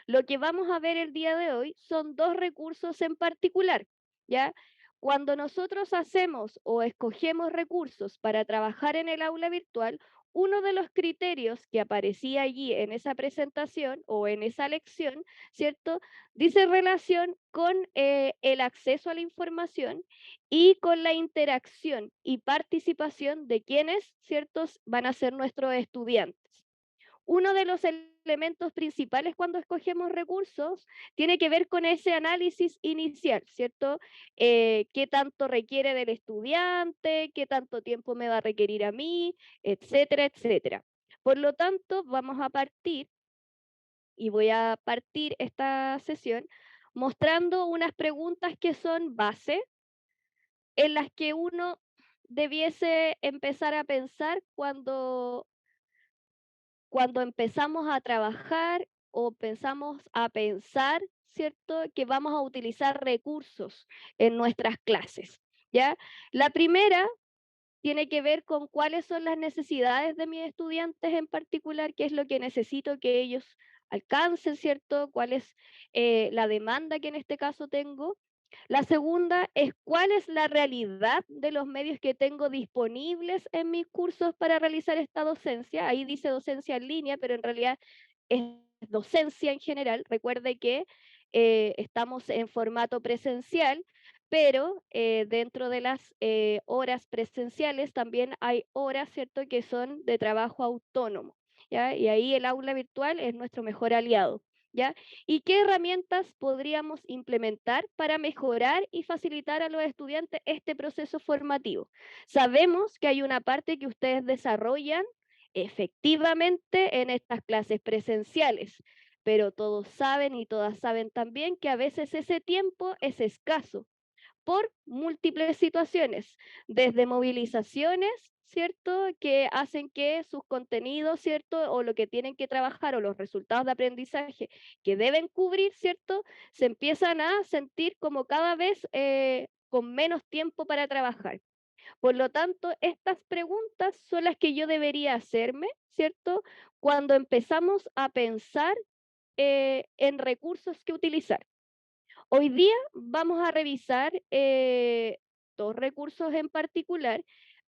Lo que vamos a ver el día de hoy son dos recursos en particular, ¿ya? Cuando nosotros hacemos o escogemos recursos para trabajar en el aula virtual, uno de los criterios que aparecía allí en esa presentación o en esa lección, ¿cierto? Dice relación con el acceso a la información y con la interacción y participación de quienes, ¿ciertos?, van a ser nuestros estudiantes. Uno de los elementos principales cuando escogemos recursos tiene que ver con ese análisis inicial, ¿cierto? ¿Qué tanto requiere del estudiante? ¿Qué tanto tiempo me va a requerir a mí? Etcétera, etcétera. Por lo tanto, vamos a partir y voy a partir esta sesión mostrando unas preguntas que son base en las que uno debiese empezar a pensar cuando empezamos a trabajar o pensamos a pensar, ¿cierto?, que vamos a utilizar recursos en nuestras clases, ¿ya? La primera tiene que ver con cuáles son las necesidades de mis estudiantes en particular, qué es lo que necesito que ellos alcancen, ¿cierto? ¿Cuál es la demanda que en este caso tengo? La segunda es cuál es la realidad de los medios que tengo disponibles en mis cursos para realizar esta docencia. Ahí dice docencia en línea, pero en realidad es docencia en general. Recuerde que estamos en formato presencial, pero dentro de las horas presenciales también hay horas, ¿cierto?, que son de trabajo autónomo, ¿ya? Y ahí el aula virtual es nuestro mejor aliado, ¿ya? ¿Y qué herramientas podríamos implementar para mejorar y facilitar a los estudiantes este proceso formativo? Sabemos que hay una parte que ustedes desarrollan efectivamente en estas clases presenciales, pero todos saben y todas saben también que a veces ese tiempo es escaso por múltiples situaciones, desde movilizaciones, ¿cierto?, que hacen que sus contenidos, ¿cierto?, o lo que tienen que trabajar o los resultados de aprendizaje que deben cubrir, ¿cierto?, se empiezan a sentir como cada vez con menos tiempo para trabajar. Por lo tanto, estas preguntas son las que yo debería hacerme, ¿cierto?, cuando empezamos a pensar en recursos que utilizar. Hoy día vamos a revisar dos recursos en particular,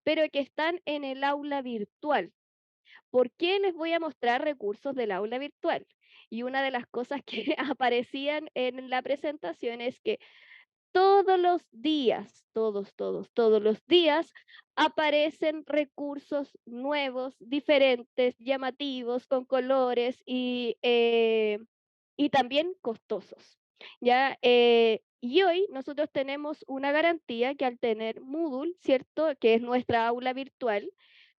pero que están en el aula virtual. ¿Por qué les voy a mostrar recursos del aula virtual? Y una de las cosas que aparecían en la presentación es que todos los días, todos los días aparecen recursos nuevos, diferentes, llamativos, con colores y también costosos, ¿ya? Y hoy nosotros tenemos una garantía que al tener Moodle, ¿cierto?, que es nuestra aula virtual,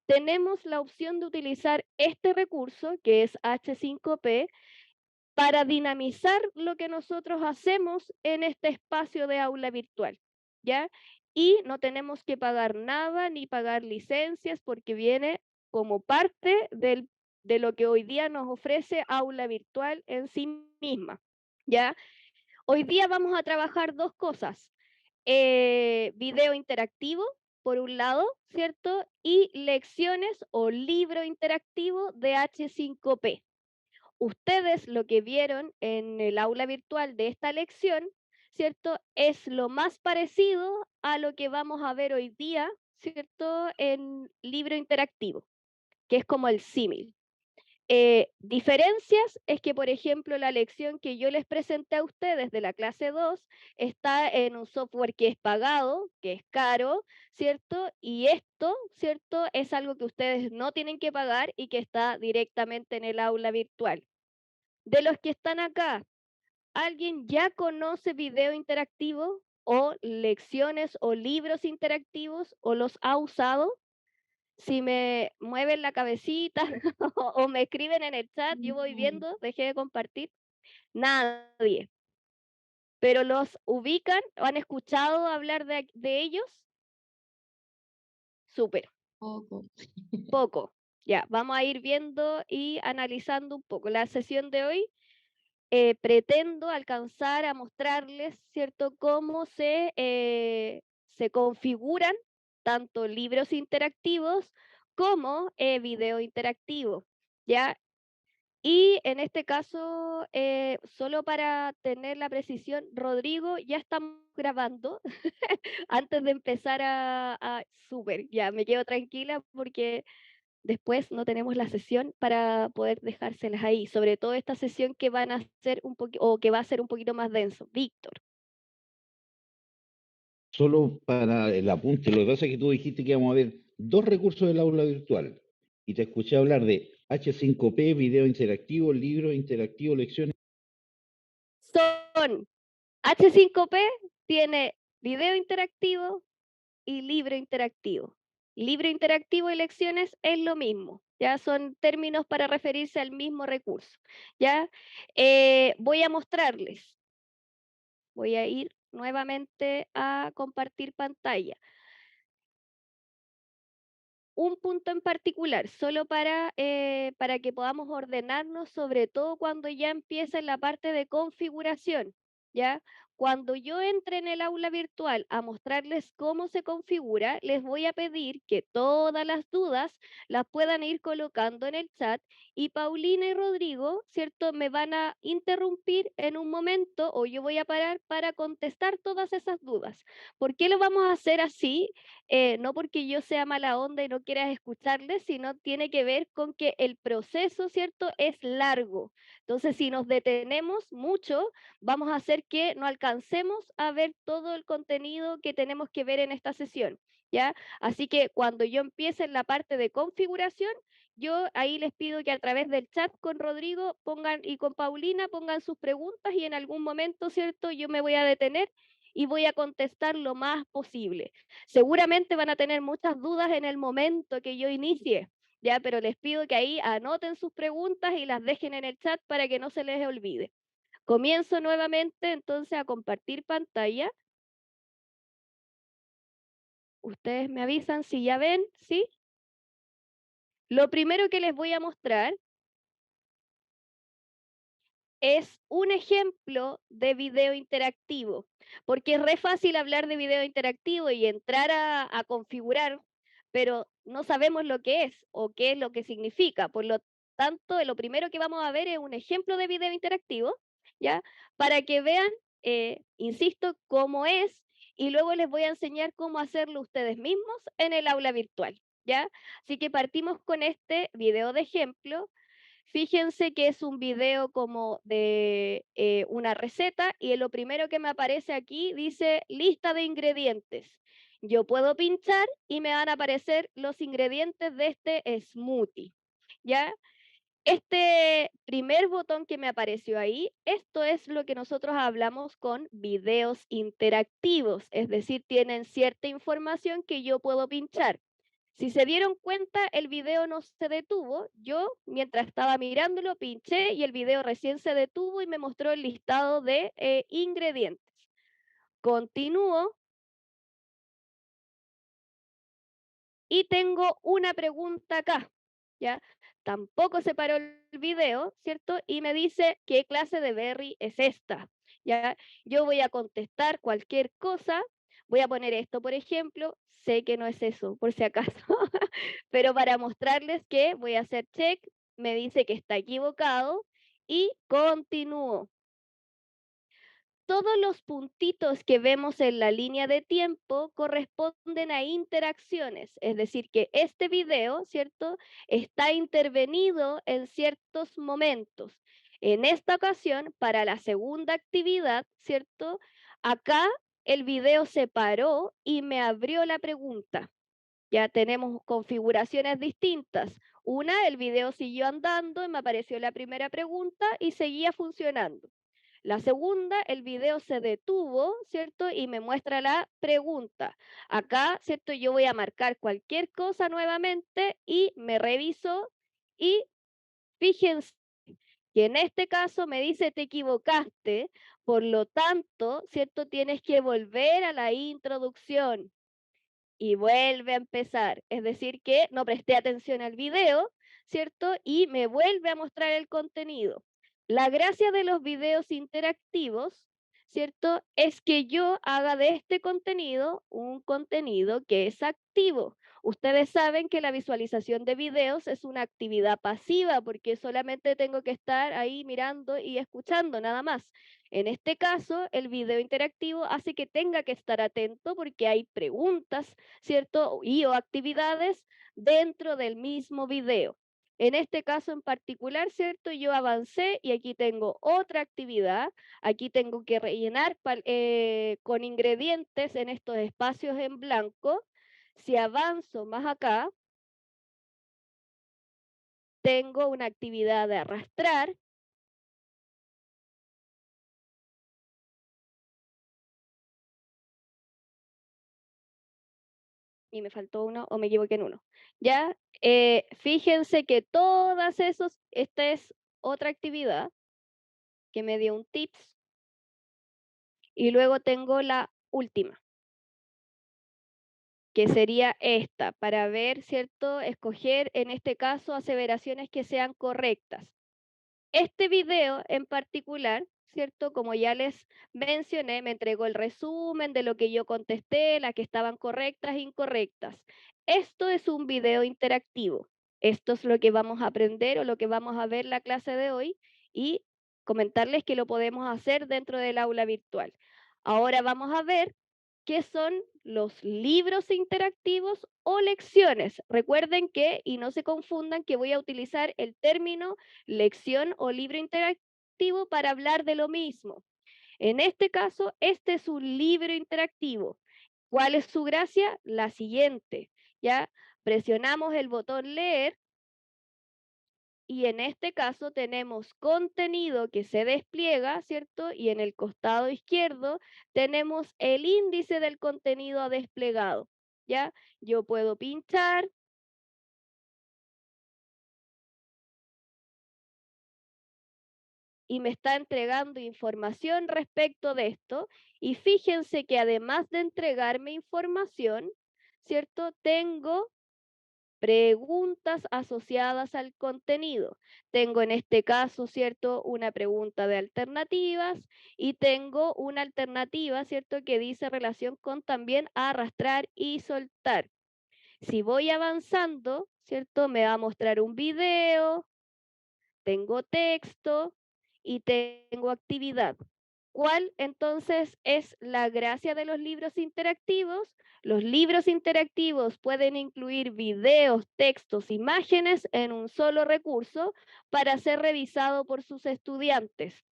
tenemos la opción de utilizar este recurso, que es H5P, para dinamizar lo que nosotros hacemos en este espacio de aula virtual, ¿ya? Y no tenemos que pagar nada ni pagar licencias porque viene como parte de lo que hoy día nos ofrece aula virtual en sí misma, ¿ya? Hoy día vamos a trabajar dos cosas, video interactivo, por un lado, ¿cierto? Y lecciones o libro interactivo de H5P. Ustedes lo que vieron en el aula virtual de esta lección, ¿cierto? Es lo más parecido a lo que vamos a ver hoy día, ¿cierto? En libro interactivo, que es como el símil. Diferencias es que, por ejemplo, la lección que yo les presenté a ustedes de la clase 2 está en un software que es pagado, que es caro, ¿cierto? Y esto, ¿cierto?, es algo que ustedes no tienen que pagar y que está directamente en el aula virtual. De los que están acá, ¿alguien ya conoce video interactivo o lecciones o libros interactivos o los ha usado? Si me mueven la cabecita o me escriben en el chat, yo voy Mm, viendo, dejé de compartir. Nadie. ¿Pero los ubican o han escuchado hablar de ellos? Súper, poco. poco. Ya, vamos a ir viendo y analizando un poco. La sesión de hoy pretendo alcanzar a mostrarles, ¿cierto?, cómo se configuran tanto libros interactivos como video interactivo, ¿ya? Y en este caso, solo para tener la precisión, Rodrigo, ya estamos grabando antes de empezar súper, ya me quedo tranquila porque después no tenemos la sesión para poder dejárselas ahí, sobre todo esta sesión que van a ser un poquito, o que va a ser un poquito más denso. Víctor, Solo para el apunte, lo que pasa es que tú dijiste que íbamos a ver dos recursos del aula virtual y te escuché hablar de H5P, video interactivo, libro interactivo, lecciones. son H5P, tiene video interactivo y libro interactivo. Libro interactivo y lecciones es lo mismo, ya son términos para referirse al mismo recurso. Ya voy a mostrarles, voy a ir nuevamente a compartir pantalla. Un punto en particular, solo para que podamos ordenarnos, sobre todo cuando ya empieza en la parte de configuración, ¿ya? Cuando yo entre en el aula virtual a mostrarles cómo se configura, les voy a pedir que todas las dudas las puedan ir colocando en el chat y Paulina y Rodrigo, ¿cierto? Me van a interrumpir en un momento o yo voy a parar para contestar todas esas dudas. ¿Por qué lo vamos a hacer así? No porque yo sea mala onda y no quieras escucharles, sino tiene que ver con que el proceso, ¿cierto?, es largo. Entonces, si nos detenemos mucho, vamos a hacer que no alcancemos a ver todo el contenido que tenemos que ver en esta sesión, ¿ya? Así que cuando yo empiece en la parte de configuración, yo ahí les pido que a través del chat con Rodrigo pongan y con Paulina pongan sus preguntas y en algún momento, ¿cierto? Yo me voy a detener y voy a contestar lo más posible. Seguramente van a tener muchas dudas en el momento que yo inicie, ya, pero les pido que ahí anoten sus preguntas y las dejen en el chat para que no se les olvide. Comienzo nuevamente entonces a compartir pantalla. Ustedes me avisan si ya ven, ¿sí? Lo primero que les voy a mostrar es un ejemplo de video interactivo, porque es re fácil hablar de video interactivo y entrar a configurar, pero no sabemos lo que es o qué es lo que significa. Por lo tanto, lo primero que vamos a ver es un ejemplo de video interactivo, ¿ya? Para que vean, insisto, cómo es y luego les voy a enseñar cómo hacerlo ustedes mismos en el aula virtual, ¿ya? Así que partimos con este video de ejemplo. Fíjense que es un video como de una receta y lo primero que me aparece aquí dice lista de ingredientes. Yo puedo pinchar y me van a aparecer los ingredientes de este smoothie. ¿Ya? Este primer botón que me apareció ahí, esto es lo que nosotros hablamos con videos interactivos, es decir, tienen cierta información que yo puedo pinchar. Si se dieron cuenta, el video no se detuvo. Yo, mientras estaba mirándolo, pinché y el video recién se detuvo y me mostró el listado de ingredientes. Continúo y tengo una pregunta acá, ¿ya? Tampoco se paró el video, ¿cierto? Y me dice, ¿qué clase de berry es esta? ¿Ya? Yo voy a contestar cualquier cosa, voy a poner esto, por ejemplo, sé que no es eso, por si acaso, pero para mostrarles que voy a hacer check, me dice que está equivocado y continúo. Todos los puntitos que vemos en la línea de tiempo corresponden a interacciones, es decir, que este video, ¿cierto?, está intervenido en ciertos momentos. En esta ocasión, para la segunda actividad, ¿cierto?, acá el video se paró y me abrió la pregunta. Ya tenemos configuraciones distintas. Una, el video siguió andando y me apareció la primera pregunta y seguía funcionando. La segunda, el video se detuvo, ¿cierto? Y me muestra la pregunta. Acá, ¿cierto? Yo voy a marcar cualquier cosa nuevamente y me reviso y fíjense que en este caso me dice te equivocaste, por lo tanto, ¿cierto? Tienes que volver a la introducción y vuelve a empezar. Es decir, que no presté atención al video, ¿cierto? Y me vuelve a mostrar el contenido. La gracia de los videos interactivos, ¿cierto? Es que yo haga de este contenido un contenido que es activo. Ustedes saben que la visualización de videos es una actividad pasiva porque solamente tengo que estar ahí mirando y escuchando nada más. En este caso, el video interactivo hace que tenga que estar atento porque hay preguntas, ¿cierto? Y o actividades dentro del mismo video. En este caso en particular, ¿cierto? Yo avancé y aquí tengo otra actividad. Aquí tengo que rellenar con ingredientes en estos espacios en blanco. Si avanzo más acá, tengo una actividad de arrastrar y me faltó uno o me equivoqué en uno. Ya, fíjense que todas esos, esta es otra actividad que me dio un tips y luego tengo la última, que sería esta, para ver, ¿cierto? Escoger en este caso aseveraciones que sean correctas. Este video en particular, ¿cierto? Como ya les mencioné, me entregó el resumen de lo que yo contesté, las que estaban correctas e incorrectas. Esto es un video interactivo. Esto es lo que vamos a aprender o lo que vamos a ver la clase de hoy y comentarles que lo podemos hacer dentro del aula virtual. Ahora vamos a ver qué son los libros interactivos o lecciones. Recuerden que, y no se confundan, que voy a utilizar el término lección o libro interactivo para hablar de lo mismo. En este caso, este es un libro interactivo. ¿Cuál es su gracia? La siguiente, ¿ya? Presionamos el botón leer y en este caso tenemos contenido que se despliega, ¿cierto? Y en el costado izquierdo tenemos el índice del contenido desplegado, ¿ya? Yo puedo pinchar y me está entregando información respecto de esto. Y fíjense que además de entregarme información, ¿cierto? Tengo preguntas asociadas al contenido. Tengo en este caso, ¿cierto? Una pregunta de alternativas y tengo una alternativa, ¿cierto? Que dice relación con también arrastrar y soltar. Si voy avanzando, ¿cierto? Me va a mostrar un video, tengo texto y tengo actividad. ¿Cuál entonces es la gracia de los libros interactivos? Los libros interactivos pueden incluir videos, textos, imágenes en un solo recurso para ser revisado por sus estudiantes.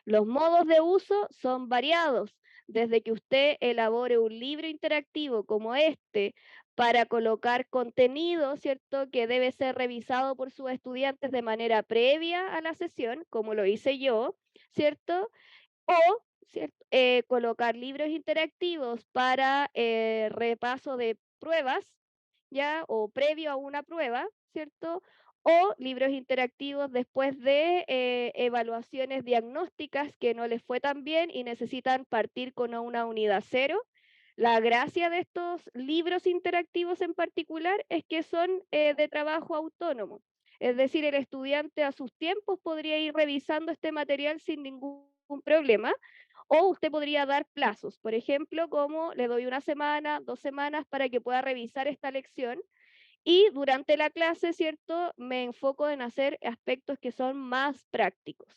Los modos de uso son variados, desde que usted elabore un libro interactivo como este para colocar contenido, ¿cierto? Que debe ser revisado por sus estudiantes de manera previa a la sesión, como lo hice yo, ¿cierto? O, ¿cierto? Colocar libros interactivos para repaso de pruebas, ¿ya? O previo a una prueba, ¿cierto? O libros interactivos después de evaluaciones diagnósticas que no les fue tan bien y necesitan partir con una unidad cero. La gracia de estos libros interactivos en particular es que son de trabajo autónomo. Es decir, el estudiante a sus tiempos podría ir revisando este material sin ningún problema, o usted podría dar plazos, por ejemplo, como le doy una semana, 2 semanas para que pueda revisar esta lección y durante la clase, ¿cierto? Me enfoco en hacer aspectos que son más prácticos.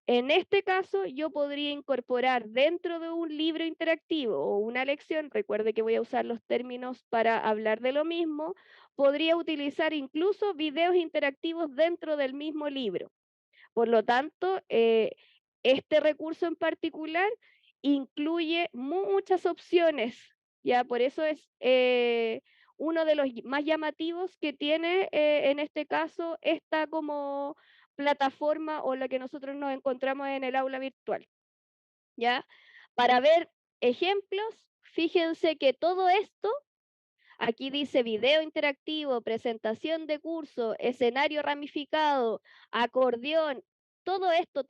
En este caso, yo podría incorporar dentro de un libro interactivo o una lección, recuerde que voy a usar los términos para hablar de lo mismo, podría utilizar incluso videos interactivos dentro del mismo libro. Por lo tanto, este recurso en particular incluye muchas opciones, ya por eso es uno de los más llamativos que tiene en este caso esta como plataforma o la que nosotros nos encontramos en el aula virtual, ¿ya? Para ver ejemplos, fíjense que todo esto, aquí dice video interactivo, presentación de curso, escenario ramificado, acordeón. Todo esto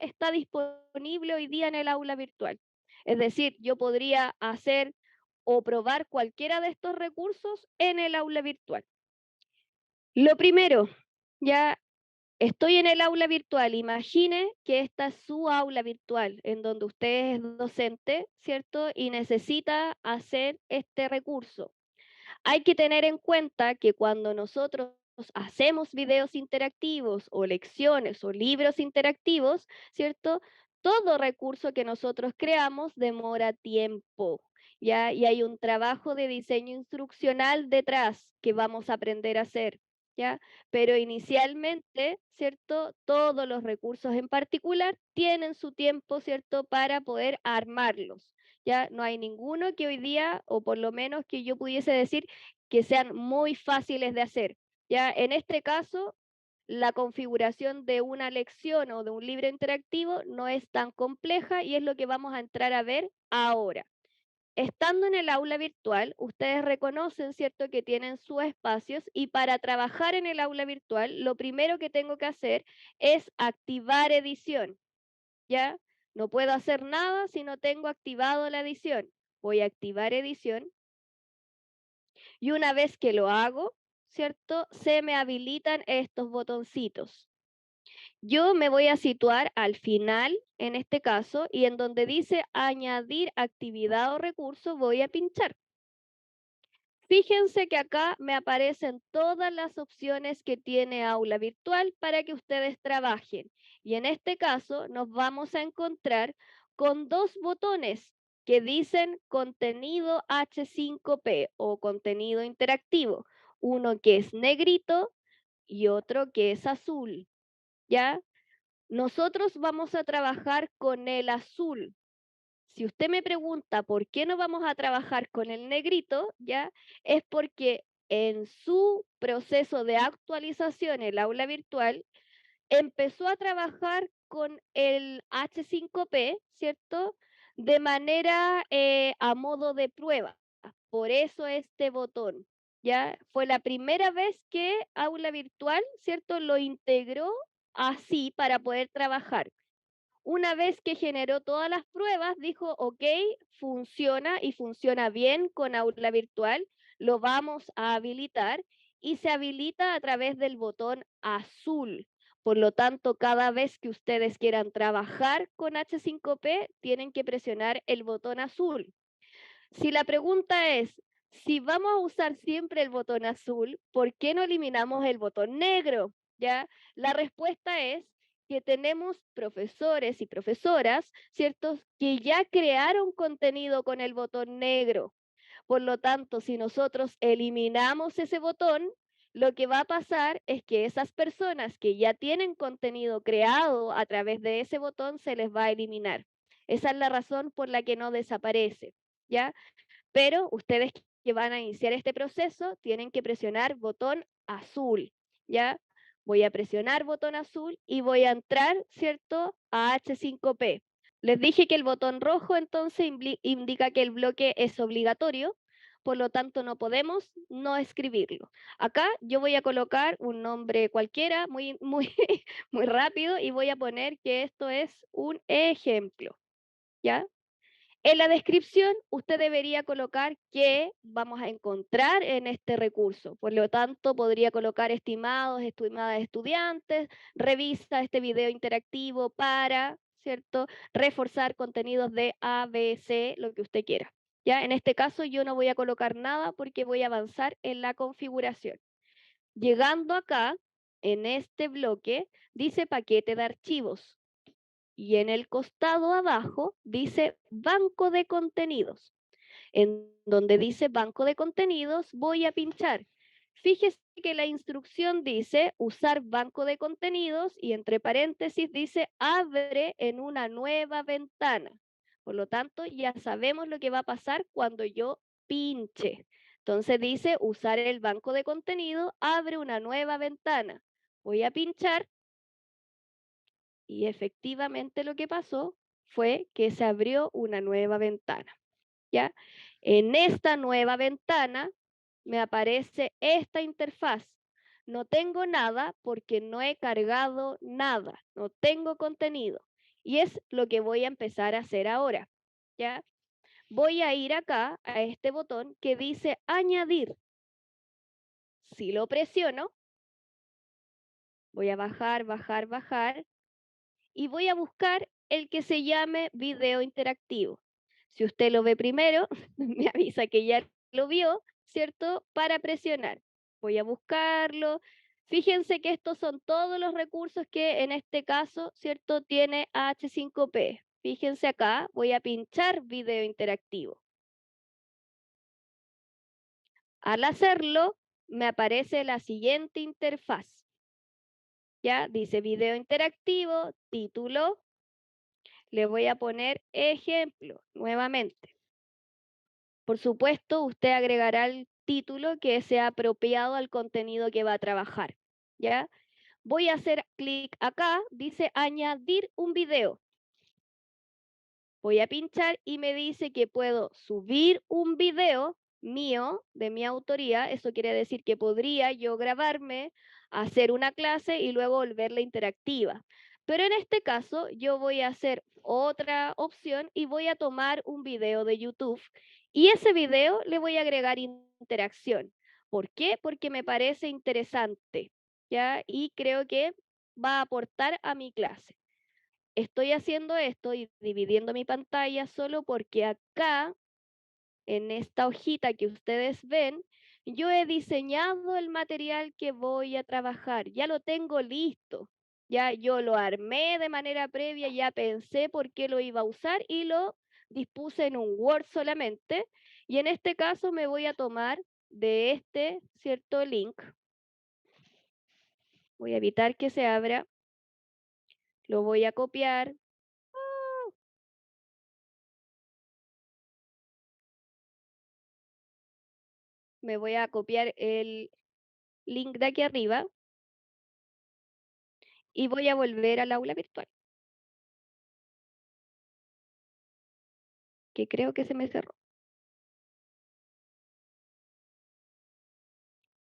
está disponible hoy día en el aula virtual. Es decir, yo podría hacer o probar cualquiera de estos recursos en el aula virtual. Lo primero, ya estoy en el aula virtual. Imagine que esta es su aula virtual, en donde usted es docente, ¿cierto? Y necesita hacer este recurso. Hay que tener en cuenta que cuando nosotros hacemos videos interactivos o lecciones o libros interactivos, ¿cierto? Todo recurso que nosotros creamos demora tiempo, ¿ya? Y hay un trabajo de diseño instruccional detrás que vamos a aprender a hacer, ¿ya? Pero inicialmente, ¿cierto? Todos los recursos en particular tienen su tiempo, ¿cierto? Para poder armarlos. Ya no hay ninguno que hoy día, o por lo menos que yo pudiese decir, que sean muy fáciles de hacer. Ya en este caso, la configuración de una lección o de un libro interactivo no es tan compleja y es lo que vamos a entrar a ver ahora. Estando en el aula virtual, ustedes reconocen, ¿cierto?, que tienen sus espacios y para trabajar en el aula virtual, lo primero que tengo que hacer es activar edición, ¿ya? No puedo hacer nada si no tengo activado la edición. Voy a activar edición y una vez que lo hago, ¿cierto? Se me habilitan estos botoncitos. Yo me voy a situar al final, en este caso, y en donde dice añadir actividad o recurso, voy a pinchar. Fíjense que acá me aparecen todas las opciones que tiene Aula Virtual para que ustedes trabajen. Y en este caso nos vamos a encontrar con dos botones que dicen contenido H5P o contenido interactivo. Uno que es negrito y otro que es azul. ¿Ya? Nosotros vamos a trabajar con el azul. Si usted me pregunta por qué no vamos a trabajar con el negrito, ¿ya? Es porque en su proceso de actualización, el aula virtual, empezó a trabajar con el H5P, ¿cierto? De manera a modo de prueba. Por eso este botón, ¿ya? Fue la primera vez que aula virtual, ¿cierto? Lo integró así para poder trabajar. Una vez que generó todas las pruebas, dijo, ok, funciona y funciona bien con aula virtual, lo vamos a habilitar y se habilita a través del botón azul. Por lo tanto, cada vez que ustedes quieran trabajar con H5P, tienen que presionar el botón azul. Si la pregunta es, si vamos a usar siempre el botón azul, ¿por qué no eliminamos el botón negro? ¿Ya? La respuesta es que tenemos profesores y profesoras, ¿cierto? Que ya crearon contenido con el botón negro. Por lo tanto, si nosotros eliminamos ese botón, lo que va a pasar es que esas personas que ya tienen contenido creado a través de ese botón se les va a eliminar. Esa es la razón por la que no desaparece, ¿ya? Pero ustedes que van a iniciar este proceso tienen que presionar botón azul, ¿ya? Voy a presionar botón azul y voy a entrar, ¿cierto?, a H5P. Les dije que el botón rojo entonces indica que el bloque es obligatorio, por lo tanto no podemos no escribirlo. Acá yo voy a colocar un nombre cualquiera, muy, muy rápido, y voy a poner que esto es un ejemplo, ¿ya? En la descripción, usted debería colocar qué vamos a encontrar en este recurso. Por lo tanto, podría colocar estimados, estimadas estudiantes, revisa este video interactivo para, ¿cierto?, reforzar contenidos de A, B, C, lo que usted quiera. Ya, en este caso yo no voy a colocar nada porque voy a avanzar en la configuración. Llegando acá, en este bloque, dice paquete de archivos y en el costado abajo dice banco de contenidos. En donde dice banco de contenidos voy a pinchar. Fíjese que la instrucción dice usar banco de contenidos y entre paréntesis dice abre en una nueva ventana. Por lo tanto, ya sabemos lo que va a pasar cuando yo pinche. Entonces dice usar el banco de contenido, abre una nueva ventana. Voy a pinchar y efectivamente lo que pasó fue que se abrió una nueva ventana, ¿ya? En esta nueva ventana me aparece esta interfaz. No tengo nada porque no he cargado nada, no tengo contenido. Y es lo que voy a empezar a hacer ahora, ¿ya? Voy a ir acá a este botón que dice añadir. Si lo presiono, voy a bajar, bajar, bajar y voy a buscar el que se llame video interactivo. Si usted lo ve primero, me avisa que ya lo vio ¿cierto? Para presionar. Voy a buscarlo. Fíjense que estos son todos los recursos que en este caso, ¿cierto? Tiene H5P. Fíjense acá, voy a pinchar video interactivo. Al hacerlo, me aparece la siguiente interfaz. Ya dice video interactivo, título. Le voy a poner ejemplo nuevamente. Por supuesto, usted agregará el título que sea apropiado al contenido que va a trabajar. ¿Ya? Voy a hacer clic acá, dice añadir un video. Voy a pinchar y me dice que puedo subir un video mío, de mi autoría. Eso quiere decir que podría yo grabarme, hacer una clase y luego volverla interactiva. Pero en este caso yo voy a hacer otra opción y voy a tomar un video de YouTube y ese video le voy a agregar interacción. ¿Por qué? Porque me parece interesante, ¿ya? Y creo que va a aportar a mi clase. Estoy haciendo esto y dividiendo mi pantalla solo porque acá, en esta hojita que ustedes ven, yo he diseñado el material que voy a trabajar. Ya lo tengo listo. Ya yo lo armé de manera previa, ya pensé por qué lo iba a usar y lo dispuse en un Word solamente. Y en este caso me voy a tomar de este cierto link. Voy a evitar que se abra. Lo voy a copiar. Me voy a copiar el link de aquí arriba y voy a volver al aula virtual, que creo que se me cerró.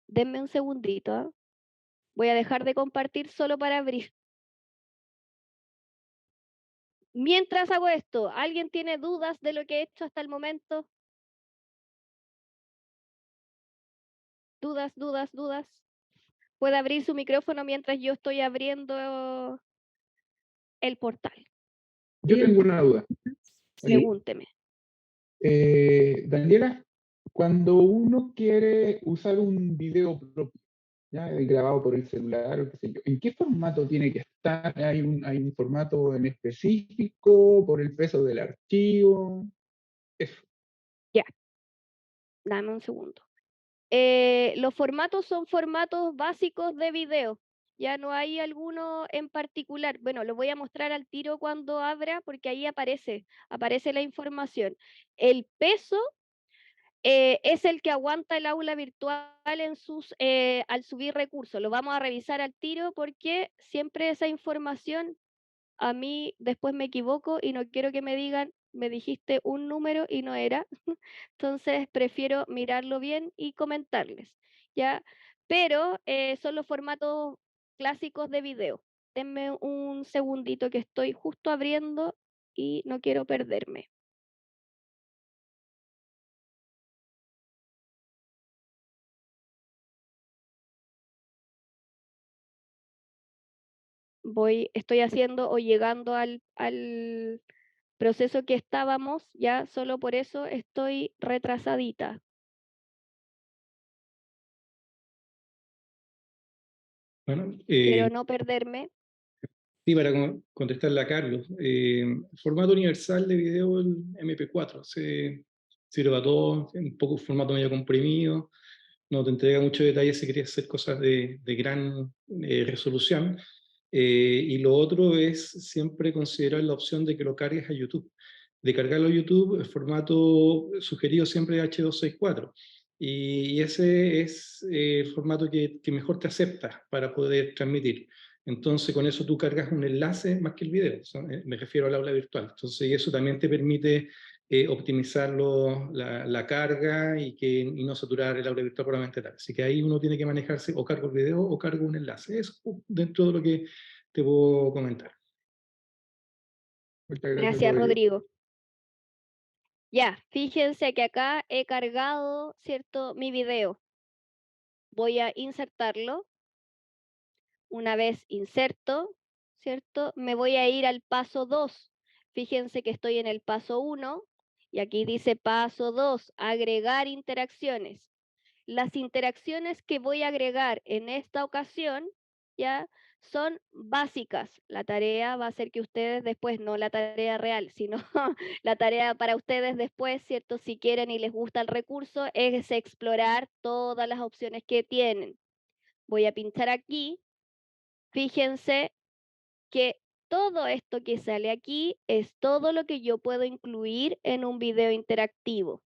Denme un segundito, ¿ah? Voy a dejar de compartir solo para abrir. Mientras hago esto, ¿alguien tiene dudas de lo que he hecho hasta el momento? ¿Dudas, dudas, dudas? Puede abrir su micrófono mientras yo estoy abriendo el portal. Yo tengo una duda. Pregúnteme. Daniela, cuando uno quiere usar un video propio, ¿ya? Grabado por el celular o qué sé yo, ¿en qué formato tiene que estar? ¿Hay un formato en específico por el peso del archivo? Eso. Ya, dame un segundo. Los formatos son formatos básicos de video. Ya no hay alguno en particular. Bueno, lo voy a mostrar al tiro cuando abra porque ahí aparece la información. El peso es el que aguanta el aula virtual al subir recursos. Lo vamos a revisar al tiro porque siempre esa información a mí después me equivoco y no quiero que me digan, me dijiste un número y no era. Entonces prefiero mirarlo bien y comentarles, ¿ya? Pero son los formatos clásicos de video. Denme un segundito que estoy justo abriendo y no quiero perderme. Estoy haciendo o llegando al proceso que estábamos, ya solo por eso estoy retrasadita. Bueno, Quiero no perderme. sí, para contestarle a Carlos, formato universal de video el MP4, se sirve para todo, un poco formato medio comprimido, no te entrega mucho detalle si querías hacer cosas de gran resolución. Y lo otro es siempre considerar la opción de que lo cargues a YouTube. De cargarlo a YouTube, el formato sugerido siempre es H264. Y ese es el formato que mejor te acepta para poder transmitir. Entonces, con eso tú cargas un enlace más que el video. Me refiero al aula virtual. Entonces, y eso también te permite optimizar la carga y no saturar el aula virtual probablemente tal. Así que ahí uno tiene que manejarse o cargo el video o cargo un enlace. Eso dentro de lo que te puedo comentar. Muchas gracias, Gracias, Rodrigo. Rodrigo. Ya, fíjense que acá he cargado, ¿cierto? Mi video. Voy a insertarlo. Una vez inserto, ¿cierto? Me voy a ir al paso 2. Fíjense que estoy en el paso 1 y aquí dice paso 2, agregar interacciones. las interacciones que voy a agregar en esta ocasión, ¿ya? Son básicas. La tarea va a ser que ustedes después, no la tarea real, sino la tarea para ustedes después, ¿cierto? Si quieren y les gusta el recurso, es explorar todas las opciones que tienen. Voy a pinchar aquí. Fíjense que todo esto que sale aquí es todo lo que yo puedo incluir en un video interactivo,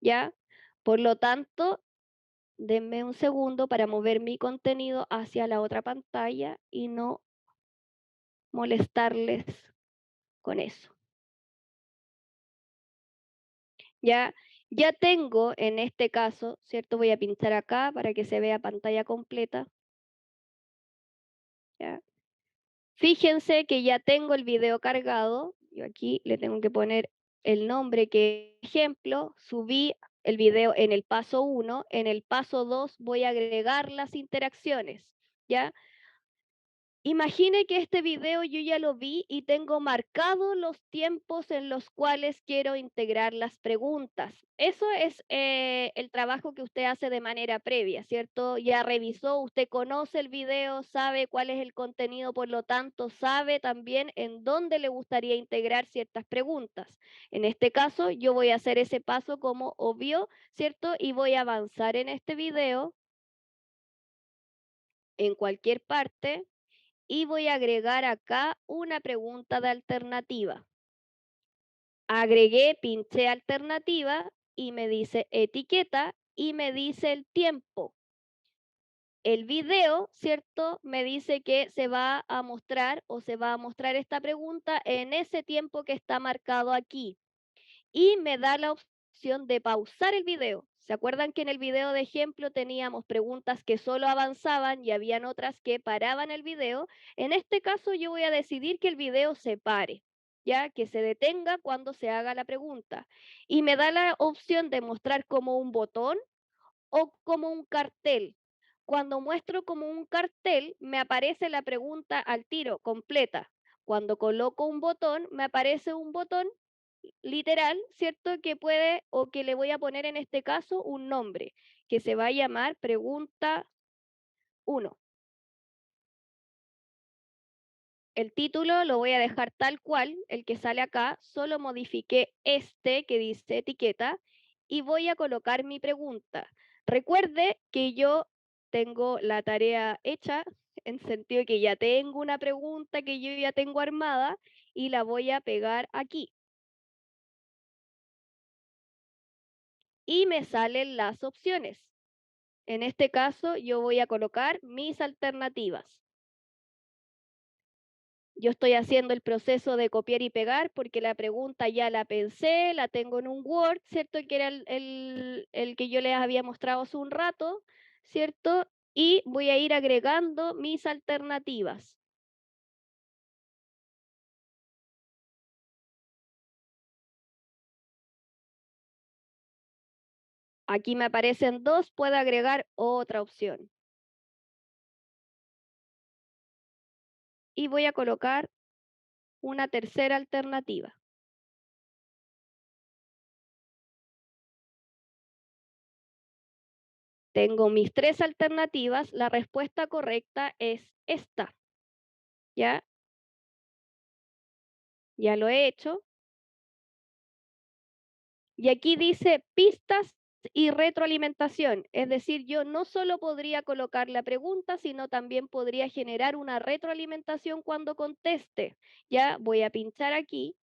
¿ya? Por lo tanto, denme un segundo para mover mi contenido hacia la otra pantalla y no molestarles con eso. Ya, ya tengo en este caso, ¿cierto? Voy a pinchar acá para que se vea pantalla completa. ¿Ya? Fíjense que ya tengo el video cargado. Yo aquí le tengo que poner el nombre que ejemplo. Subí el video en el paso 1. En el paso 2 voy a agregar las interacciones. ¿Ya? Imagine que este video yo ya lo vi y tengo marcados los tiempos en los cuales quiero integrar las preguntas. Eso es el trabajo que usted hace de manera previa, ¿cierto? Ya revisó, usted conoce el video, sabe cuál es el contenido, por lo tanto, sabe también en dónde le gustaría integrar ciertas preguntas. En este caso, yo voy a hacer ese paso como obvio, ¿cierto? Y voy a avanzar en este video en cualquier parte y voy a agregar acá una pregunta de alternativa. Agregué, pinché alternativa y me dice etiqueta y me dice el tiempo. El video, ¿cierto? Me dice que se va a mostrar o se va a mostrar esta pregunta en ese tiempo que está marcado aquí. Y me da la opción de pausar el video. ¿Se acuerdan que en el video de ejemplo teníamos preguntas que solo avanzaban y habían otras que paraban el video? En este caso yo voy a decidir que el video se pare, ya que se detenga cuando se haga la pregunta. Y me da la opción de mostrar como un botón o como un cartel. Cuando muestro como un cartel, me aparece la pregunta al tiro, completa. Cuando coloco un botón, me aparece un botón literal, ¿cierto? Que puede o que le voy a poner en este caso un nombre, que se va a llamar pregunta 1. El título lo voy a dejar tal cual, el que sale acá, solo modifiqué este que dice etiqueta y voy a colocar mi pregunta. Recuerde que yo tengo la tarea hecha, en sentido que ya tengo una pregunta que yo ya tengo armada y la voy a pegar aquí. Y me salen las opciones. En este caso, yo voy a colocar mis alternativas. Yo estoy haciendo el proceso de copiar y pegar porque la pregunta ya la pensé, la tengo en un Word, ¿cierto? Que era el que yo les había mostrado hace un rato, ¿cierto? Y voy a ir agregando mis alternativas. Aquí me aparecen dos, puedo agregar otra opción. Y voy a colocar una tercera alternativa. Tengo mis tres alternativas, la respuesta correcta es esta. ¿Ya? Ya lo he hecho. Y aquí dice pistas y retroalimentación. Es decir, yo no solo podría colocar la pregunta, sino también podría generar una retroalimentación cuando conteste. Ya voy a pinchar aquí.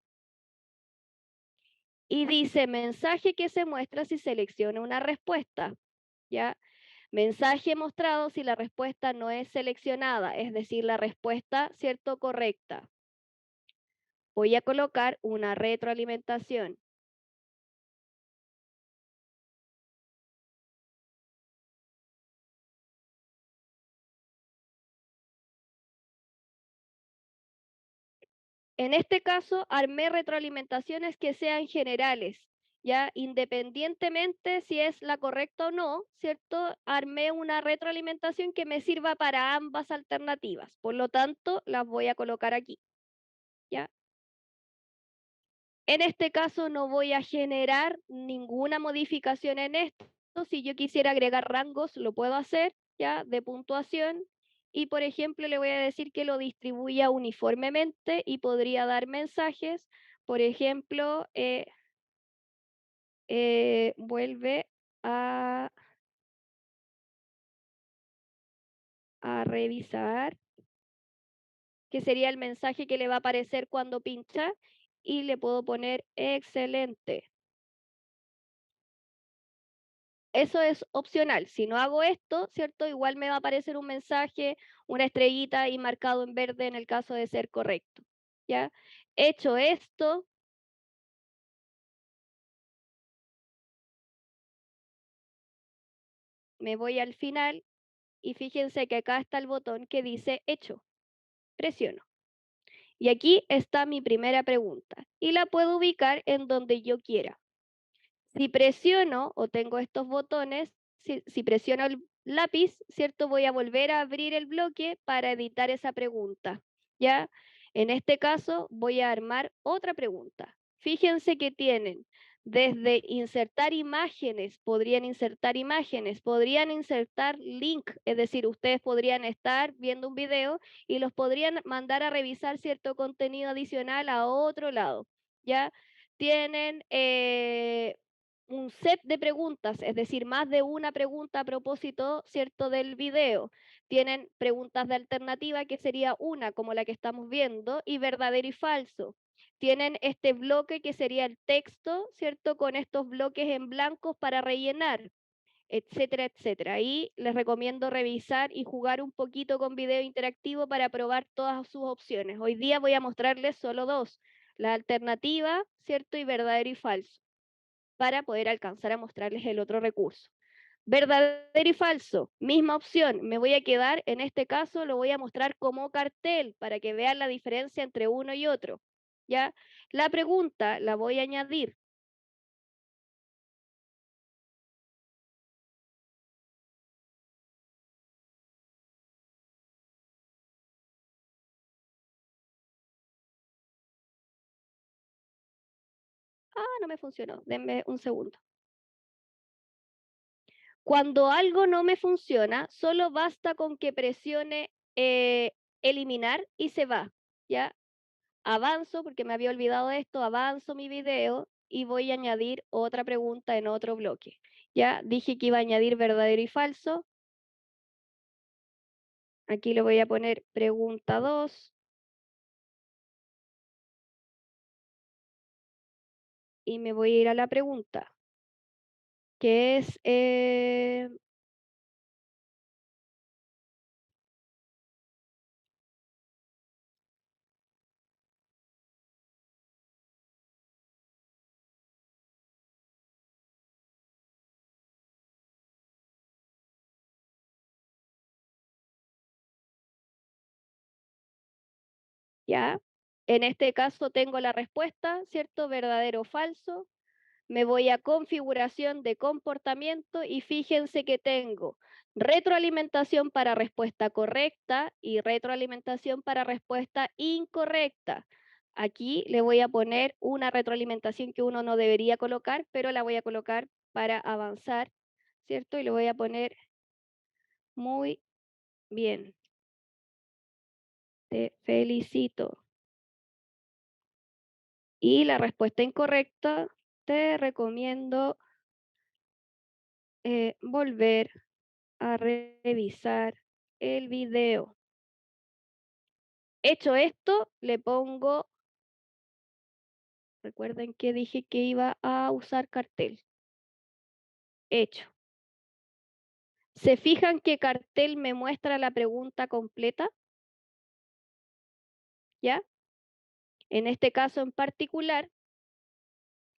Y dice mensaje que se muestra si selecciona una respuesta. ¿Ya? Mensaje mostrado si la respuesta no es seleccionada, es decir, la respuesta, ¿cierto?, correcta. Voy a colocar una retroalimentación. En este caso, armé retroalimentaciones que sean generales, ya independientemente si es la correcta o no, ¿cierto? Armé una retroalimentación que me sirva para ambas alternativas. Por lo tanto, las voy a colocar aquí, ¿ya? En este caso no voy a generar ninguna modificación en esto, Si yo quisiera agregar rangos, lo puedo hacer, ¿ya? De puntuación. Y, por ejemplo, le voy a decir que lo distribuya uniformemente y podría dar mensajes. Por ejemplo, vuelve a revisar, que sería el mensaje que le va a aparecer cuando pincha, y le puedo poner excelente. Eso es opcional. Si no hago esto, ¿cierto? Igual me va a aparecer un mensaje, una estrellita y marcado en verde en el caso de ser correcto. ¿Ya? Hecho esto, me voy al final y fíjense que acá está el botón que dice hecho. Presiono. Y aquí está mi primera pregunta y la puedo ubicar en donde yo quiera. Si presiono o tengo estos botones, si presiono el lápiz, ¿cierto? Voy a volver a abrir el bloque para editar esa pregunta, ¿ya? En este caso voy a armar otra pregunta. Fíjense que tienen desde insertar imágenes, podrían insertar link, es decir, ustedes podrían estar viendo un video y los podrían mandar a revisar cierto contenido adicional a otro lado, ¿ya? Tienen un set de preguntas, es decir, más de una pregunta a propósito, ¿cierto?, del video. Tienen preguntas de alternativa, que sería una, como la que estamos viendo, y verdadero y falso. Tienen este bloque que sería el texto, ¿cierto?, con estos bloques en blancos para rellenar, etcétera, etcétera. Ahí les recomiendo revisar y jugar un poquito con video interactivo para probar todas sus opciones. Hoy día voy a mostrarles solo dos, la alternativa, ¿cierto?, y verdadero y falso, para poder alcanzar a mostrarles el otro recurso. Verdadero y falso, misma opción. Me voy a quedar, en este caso, lo voy a mostrar como cartel para que vean la diferencia entre uno y otro. ¿Ya? La pregunta la voy a añadir. No me funcionó. Denme un segundo. Cuando algo no me funciona, solo basta con que presione eliminar y se va. ¿Ya? Avanzo, porque me había olvidado de esto, avanzo mi video y voy a añadir otra pregunta en otro bloque. Ya dije que iba a añadir verdadero y falso. Aquí le voy a poner pregunta 2. Y me voy a ir a la pregunta, que es ya. En este caso tengo la respuesta, ¿cierto? Verdadero o falso. Me voy a configuración de comportamiento y fíjense que tengo retroalimentación para respuesta correcta y retroalimentación para respuesta incorrecta. Aquí le voy a poner una retroalimentación que uno no debería colocar, pero la voy a colocar para avanzar, ¿cierto? Y le voy a poner muy bien. Te felicito. Y la respuesta incorrecta, te recomiendo volver a revisar el video. Hecho esto, le pongo, recuerden que dije que iba a usar cartel. Hecho. ¿Se fijan que cartel me muestra la pregunta completa? ¿Ya? En este caso en particular,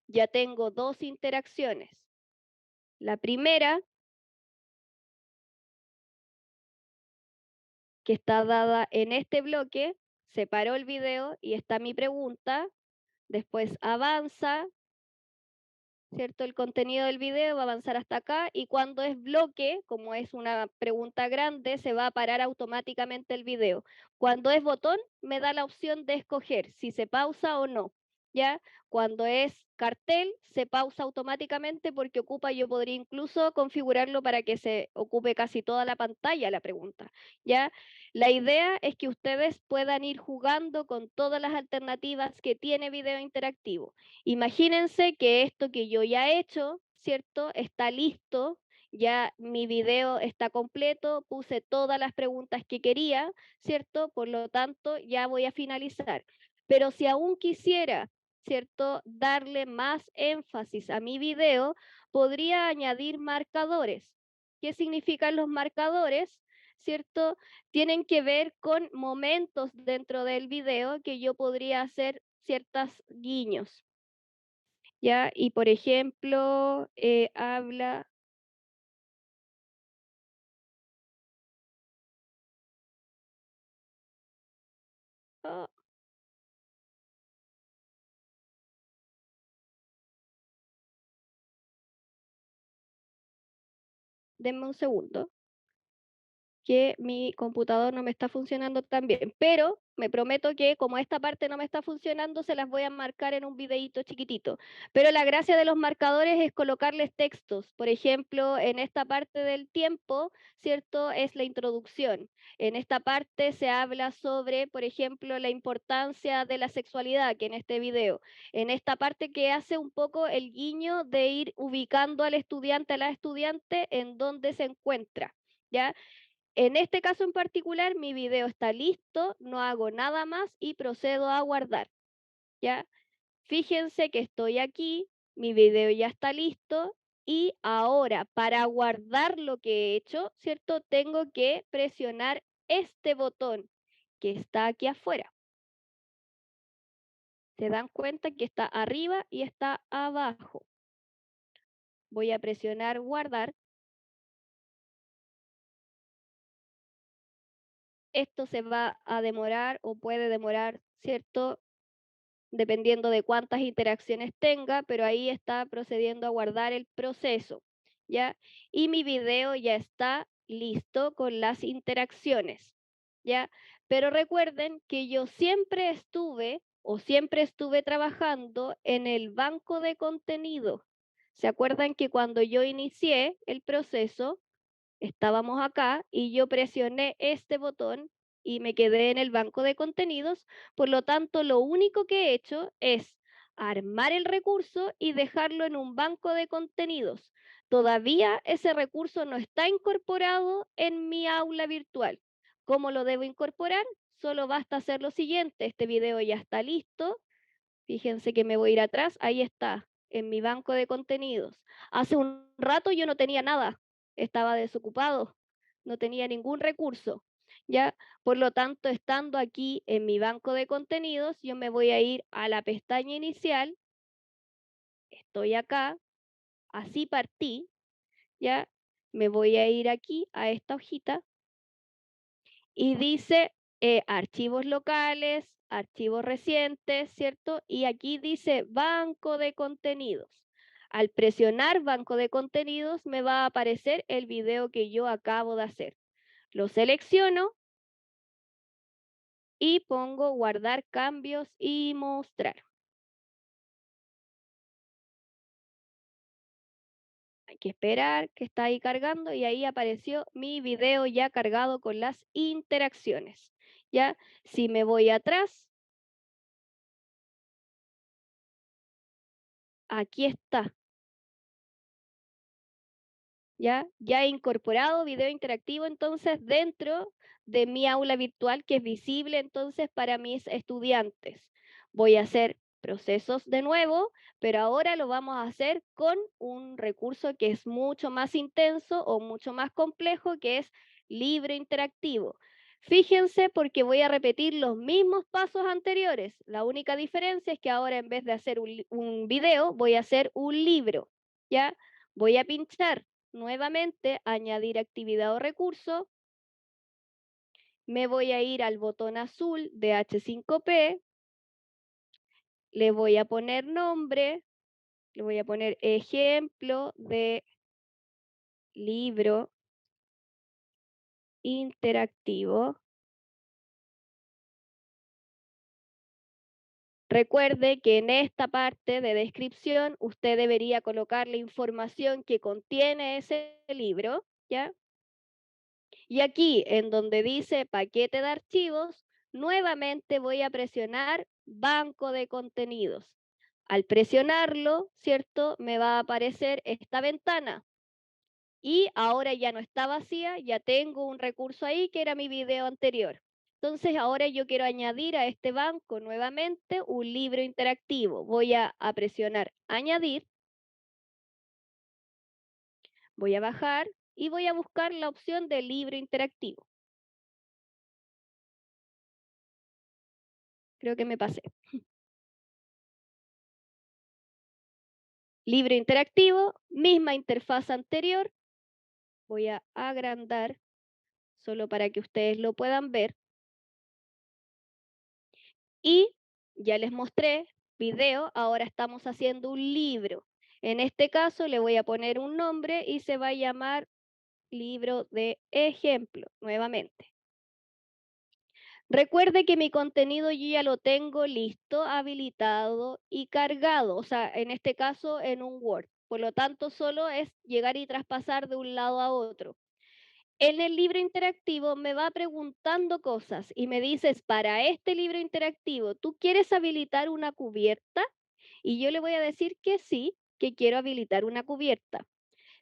ya tengo dos interacciones. La primera, que está dada en este bloque, separó el video y está mi pregunta. Después avanza, ¿cierto? El contenido del video va a avanzar hasta acá y cuando es bloque, como es una pregunta grande, se va a parar automáticamente el video. Cuando es botón, me da la opción de escoger si se pausa o no. ¿ya? Cuando es cartel, se pausa automáticamente porque yo podría incluso configurarlo para que se ocupe casi toda la pantalla la pregunta, ¿ya? La idea es que ustedes puedan ir jugando con todas las alternativas que tiene video interactivo. Imagínense que esto que yo ya he hecho, ¿cierto? Está listo, ya mi video está completo, puse todas las preguntas que quería, ¿cierto? Por lo tanto, ya voy a finalizar. Pero si aún quisiera, ¿cierto?, darle más énfasis a mi video, podría añadir marcadores. ¿Qué significan los marcadores? ¿Cierto? Tienen que ver con momentos dentro del video que yo podría hacer ciertos guiños. ¿Ya? Y por ejemplo, habla... Oh, denme un segundo, que mi computador no me está funcionando tan bien, pero me prometo que como esta parte no me está funcionando, se las voy a marcar en un videíto chiquitito. Pero la gracia de los marcadores es colocarles textos. Por ejemplo, en esta parte del tiempo, ¿cierto? Es la introducción. En esta parte se habla sobre, por ejemplo, la importancia de la sexualidad, que en este video. En esta parte que hace un poco el guiño de ir ubicando al estudiante, a la estudiante, en donde se encuentra, ¿ya? En este caso en particular, mi video está listo, no hago nada más y procedo a guardar, ¿ya? Fíjense que estoy aquí, mi video ya está listo y ahora para guardar lo que he hecho, ¿cierto? Tengo que presionar este botón que está aquí afuera. ¿Se dan cuenta que está arriba y está abajo? Voy a presionar guardar. Esto se va a demorar o puede demorar, ¿cierto? Dependiendo de cuántas interacciones tenga, pero ahí está procediendo a guardar el proceso, ¿ya? Y mi video ya está listo con las interacciones, ¿ya? Pero recuerden que yo siempre estuve trabajando en el banco de contenido. ¿Se acuerdan que cuando yo inicié el proceso, estábamos acá y yo presioné este botón y me quedé en el banco de contenidos? Por lo tanto, lo único que he hecho es armar el recurso y dejarlo en un banco de contenidos. Todavía ese recurso no está incorporado en mi aula virtual. ¿Cómo lo debo incorporar? Solo basta hacer lo siguiente. Este video ya está listo. Fíjense que me voy a ir atrás, ahí está, en mi banco de contenidos. Hace un rato yo no tenía nada, estaba desocupado, no tenía ningún recurso, ¿ya? Por lo tanto, estando aquí en mi banco de contenidos, yo me voy a ir a la pestaña inicial, estoy acá, así partí, ¿ya? Me voy a ir aquí a esta hojita y dice archivos locales, archivos recientes, ¿cierto? Y aquí dice banco de contenidos. Al presionar banco de contenidos me va a aparecer el video que yo acabo de hacer. Lo selecciono y pongo guardar cambios y mostrar. Hay que esperar que está ahí cargando y ahí apareció mi video ya cargado con las interacciones. Ya, si me voy atrás, aquí está. Ya he incorporado video interactivo entonces dentro de mi aula virtual que es visible entonces para mis estudiantes. Voy a hacer procesos de nuevo, pero ahora lo vamos a hacer con un recurso que es mucho más intenso o mucho más complejo, que es libro interactivo. Fíjense porque voy a repetir los mismos pasos anteriores. La única diferencia es que ahora en vez de hacer un video, voy a hacer un libro. ¿Ya? Voy a pinchar nuevamente, añadir actividad o recurso. Me voy a ir al botón azul de H5P. Le voy a poner nombre. Le voy a poner ejemplo de libro interactivo. Recuerde que en esta parte de descripción usted debería colocar la información que contiene ese libro, ¿ya? Y aquí, en donde dice paquete de archivos, nuevamente voy a presionar banco de contenidos. Al presionarlo, ¿cierto? Me va a aparecer esta ventana. Y ahora ya no está vacía, ya tengo un recurso ahí que era mi video anterior. Entonces ahora yo quiero añadir a este banco nuevamente un libro interactivo. Voy a presionar añadir, voy a bajar y voy a buscar la opción de libro interactivo. Creo que me pasé. Libro interactivo, misma interfaz anterior. Voy a agrandar solo para que ustedes lo puedan ver. Y ya les mostré video, ahora estamos haciendo un libro. En este caso le voy a poner un nombre y se va a llamar libro de ejemplo, nuevamente. Recuerde que mi contenido yo ya lo tengo listo, habilitado y cargado, o sea, en este caso en un Word. Por lo tanto, solo es llegar y traspasar de un lado a otro. En el libro interactivo me va preguntando cosas y me dices, para este libro interactivo, ¿tú quieres habilitar una cubierta? Y yo le voy a decir que sí, que quiero habilitar una cubierta.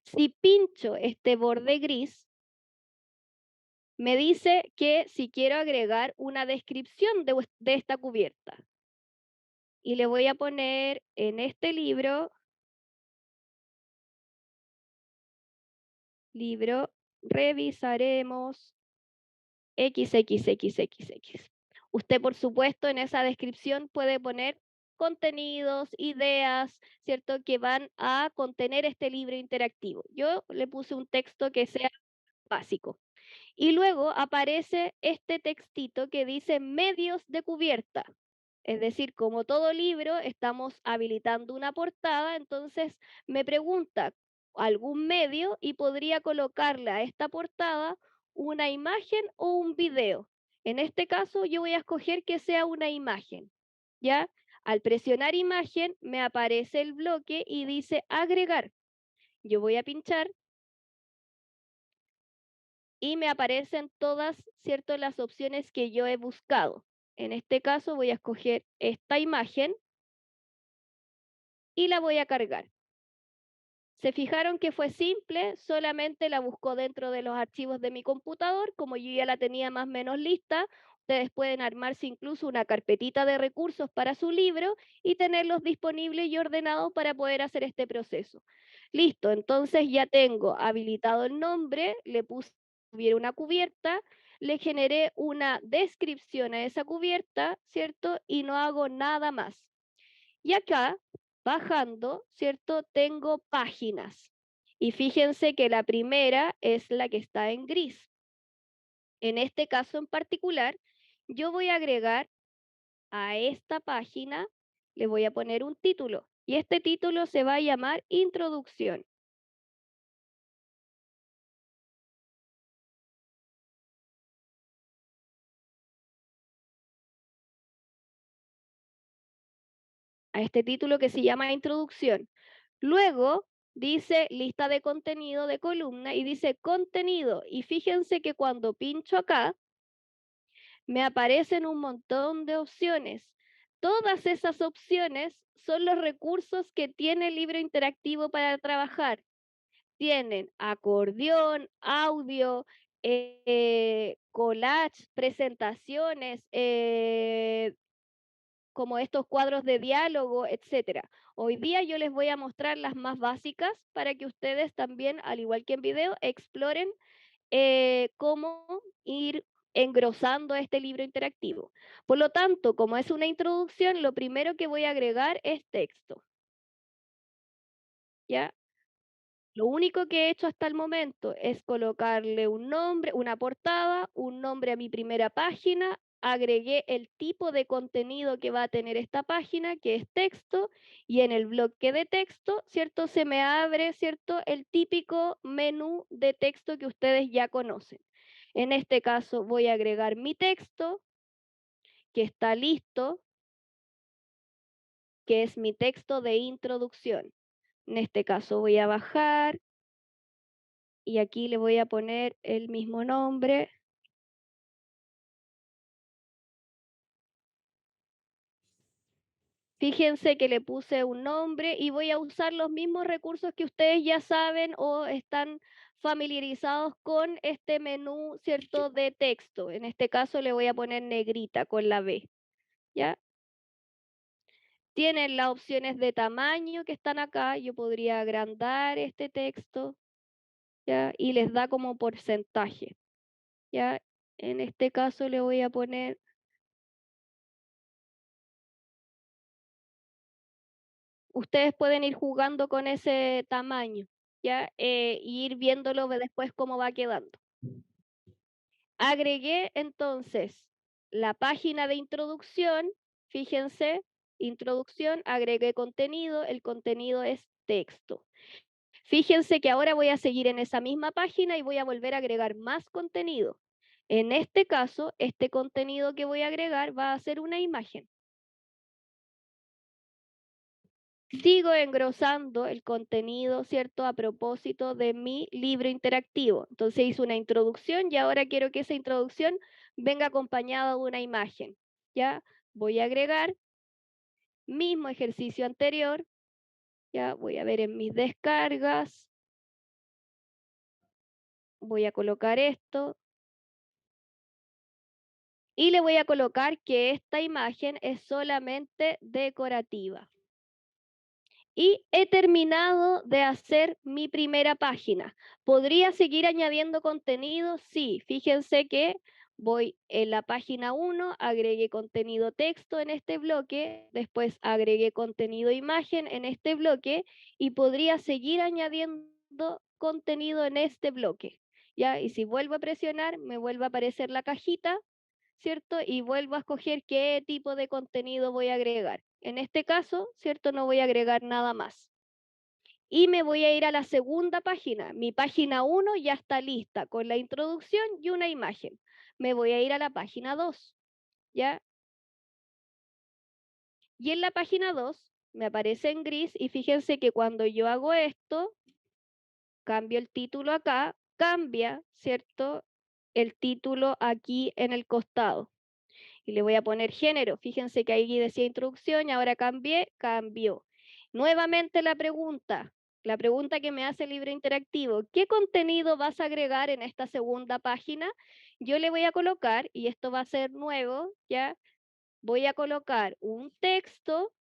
Si pincho este borde gris, me dice que si quiero agregar una descripción de esta cubierta. Y le voy a poner en este libro, revisaremos XXXXX. Usted, por supuesto, en esa descripción puede poner contenidos, ideas, ¿cierto? Que van a contener este libro interactivo. Yo le puse un texto que sea básico. Y luego aparece este textito que dice medios de cubierta. Es decir, como todo libro, estamos habilitando una portada, entonces me pregunta algún medio y podría colocarle a esta portada una imagen o un video. En este caso, yo voy a escoger que sea una imagen, ¿ya? Al presionar imagen, me aparece el bloque y dice agregar. Yo voy a pinchar y me aparecen todas, ¿cierto?, las opciones que yo he buscado. En este caso voy a escoger esta imagen y la voy a cargar. Se fijaron que fue simple, solamente la buscó dentro de los archivos de mi computador, como yo ya la tenía más o menos lista. Ustedes pueden armarse incluso una carpetita de recursos para su libro y tenerlos disponibles y ordenados para poder hacer este proceso. Listo, entonces ya tengo habilitado el nombre, le puse una cubierta, le generé una descripción a esa cubierta, ¿cierto? Y no hago nada más. Y acá, bajando, ¿cierto? Tengo páginas. Y fíjense que la primera es la que está en gris. En este caso en particular, yo voy a agregar a esta página, le voy a poner un título. Y este título se va a llamar Introducción. A este título que se llama Introducción. Luego dice lista de contenido de columna y dice contenido. Y fíjense que cuando pincho acá, me aparecen un montón de opciones. Todas esas opciones son los recursos que tiene el libro interactivo para trabajar. Tienen acordeón, audio, collage, presentaciones, como estos cuadros de diálogo, etcétera. Hoy día yo les voy a mostrar las más básicas para que ustedes también, al igual que en video, exploren cómo ir engrosando este libro interactivo. Por lo tanto, como es una introducción, lo primero que voy a agregar es texto. ¿Ya? Lo único que he hecho hasta el momento es colocarle un nombre, una portada, un nombre a mi primera página, agregué el tipo de contenido que va a tener esta página, que es texto, y en el bloque de texto, ¿cierto? Se me abre, ¿cierto? El típico menú de texto que ustedes ya conocen. En este caso voy a agregar mi texto, que está listo. que es mi texto de introducción. En este caso voy a bajar y aquí le voy a poner el mismo nombre. Fíjense que le puse un nombre y voy a usar los mismos recursos que ustedes ya saben o están familiarizados con este menú, ¿cierto?, de texto. En este caso le voy a poner negrita con la B, ¿ya? Tienen las opciones de tamaño que están acá. Yo podría agrandar este texto, ¿ya? Y les da como porcentaje, ¿ya? En este caso le voy a poner... Ustedes pueden ir jugando con ese tamaño, ¿ya? Y ir viéndolo después cómo va quedando. Agregué entonces la página de introducción, fíjense, introducción, agregué contenido, el contenido es texto. Fíjense que ahora voy a seguir en esa misma página y voy a volver a agregar más contenido. En este caso, este contenido que voy a agregar va a ser una imagen. Sigo engrosando el contenido, ¿cierto? A propósito de mi libro interactivo. Entonces hice una introducción y ahora quiero que esa introducción venga acompañada de una imagen. ¿Ya? Voy a agregar mismo ejercicio anterior. Ya voy a ver en mis descargas. Voy a colocar esto. Y le voy a colocar que esta imagen es solamente decorativa. Y he terminado de hacer mi primera página. ¿Podría seguir añadiendo contenido? Sí, fíjense que voy en la página 1, agregué contenido texto en este bloque, después agregué contenido imagen en este bloque y podría seguir añadiendo contenido en este bloque. ¿Ya? Y si vuelvo a presionar, me vuelve a aparecer la cajita, ¿cierto? Y vuelvo a escoger qué tipo de contenido voy a agregar. En este caso, ¿cierto? No voy a agregar nada más. Y me voy a ir a la segunda página. Mi página 1 ya está lista con la introducción y una imagen. Me voy a ir a la página 2, ¿ya? Y en la página 2 me aparece en gris y fíjense que cuando yo hago esto, cambio el título acá, cambia, ¿cierto? El título aquí en el costado. Y le voy a poner género. Fíjense que ahí decía introducción y ahora cambió. Nuevamente la pregunta que me hace el libro interactivo, ¿qué contenido vas a agregar en esta segunda página? Yo le voy a colocar, y esto va a ser nuevo, ¿ya? Voy a colocar un texto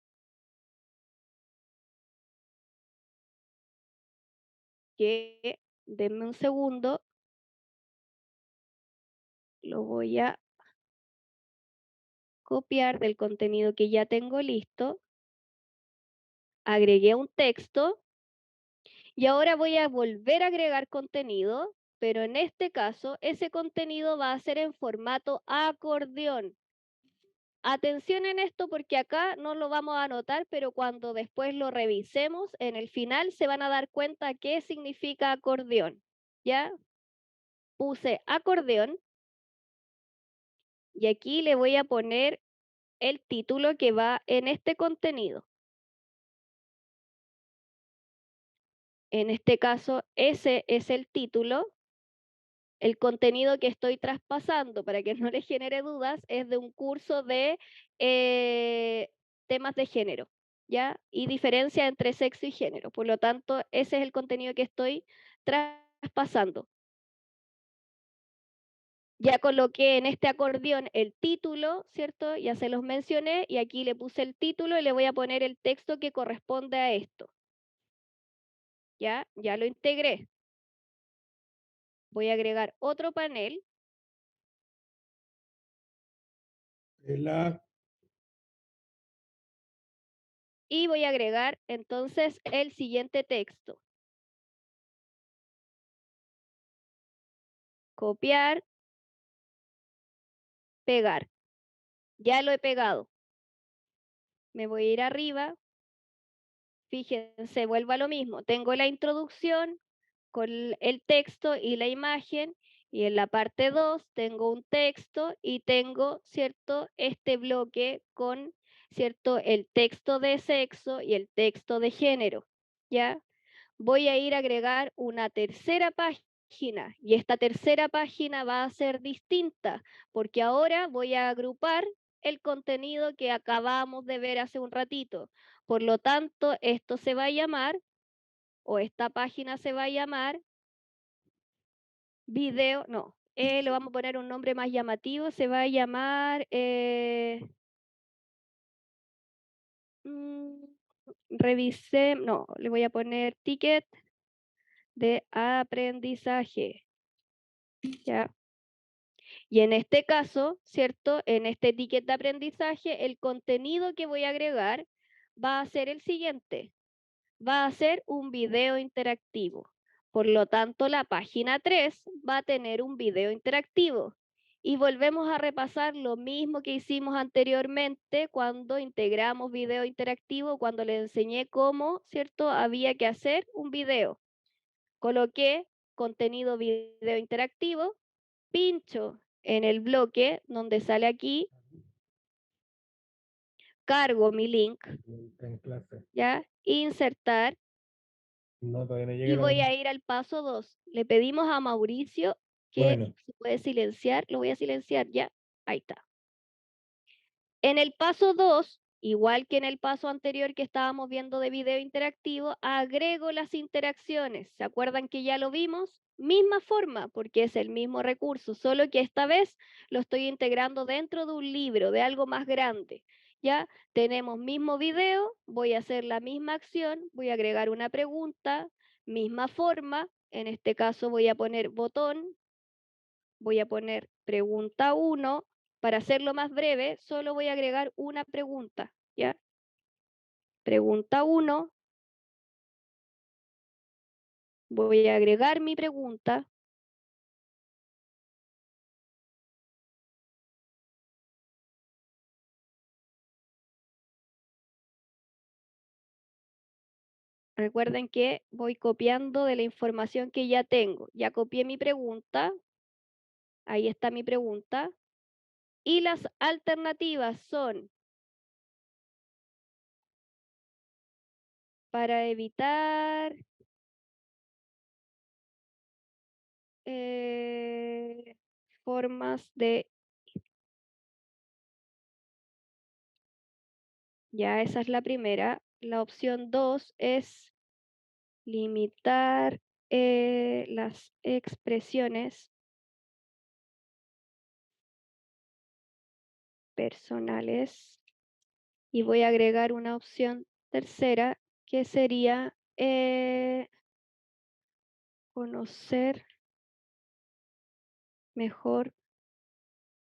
que, denme un segundo, lo voy a copiar del contenido que ya tengo listo. Agregué un texto. Y ahora voy a volver a agregar contenido, pero en este caso ese contenido va a ser en formato acordeón. Atención en esto porque acá no lo vamos a anotar, pero cuando después lo revisemos, en el final se van a dar cuenta qué significa acordeón. ¿Ya? Puse acordeón y aquí le voy a poner el título que va en este contenido. En este caso, ese es el título. El contenido que estoy traspasando, para que no les genere dudas, es de un curso de temas de género, ¿ya? Y diferencia entre sexo y género. Por lo tanto, ese es el contenido que estoy traspasando. Ya coloqué en este acordeón el título, ¿cierto? Ya se los mencioné y aquí le puse el título y le voy a poner el texto que corresponde a esto. ¿Ya? Ya lo integré. Voy a agregar otro panel. Y voy a agregar entonces el siguiente texto. Copiar, pegar. Ya lo he pegado. Me voy a ir arriba. Fíjense, vuelvo a lo mismo. Tengo la introducción con el texto y la imagen. Y en la parte 2 tengo un texto y tengo, ¿cierto?, este bloque con ¿cierto? El texto de sexo y el texto de género, ¿ya? Voy a ir a agregar una tercera página y esta tercera página va a ser distinta porque ahora voy a agrupar el contenido que acabamos de ver hace un ratito. Por lo tanto, esto se va a llamar, o esta página se va a llamar video, no, le vamos a poner un nombre más llamativo, se va a llamar revisé, no, le voy a poner ticket de aprendizaje, ¿ya? Y en este caso, ¿cierto? En este ticket de aprendizaje, el contenido que voy a agregar va a ser el siguiente. Va a ser un video interactivo. Por lo tanto, la página 3 va a tener un video interactivo. Y volvemos a repasar lo mismo que hicimos anteriormente cuando integramos video interactivo, cuando les enseñé cómo, ¿cierto? Había que hacer un video. Coloqué contenido video interactivo, pincho en el bloque donde sale aquí, cargo mi link, En clase. ¿ya? Insertar. No, todavía no Y llega la... voy a ir al paso 2. Le pedimos a Mauricio que Bueno, se puede silenciar. Lo voy a silenciar ya. Ahí está. En el paso 2, igual que en el paso anterior que estábamos viendo de video interactivo, agrego las interacciones. ¿Se acuerdan que ya lo vimos? Misma forma, porque es el mismo recurso, solo que esta vez lo estoy integrando dentro de un libro, de algo más grande. Ya tenemos mismo video, voy a hacer la misma acción, voy a agregar una pregunta, misma forma, en este caso voy a poner botón, voy a poner pregunta 1. Para hacerlo más breve, solo voy a agregar una pregunta, ¿ya? Pregunta 1. Voy a agregar mi pregunta. Recuerden que voy copiando de la información que ya tengo. Ya copié mi pregunta. Ahí está mi pregunta. Y las alternativas son para evitar formas de... Ya, esa es la primera. La opción 2 es limitar las expresiones personales. Y voy a agregar una opción tercera que sería conocer mejor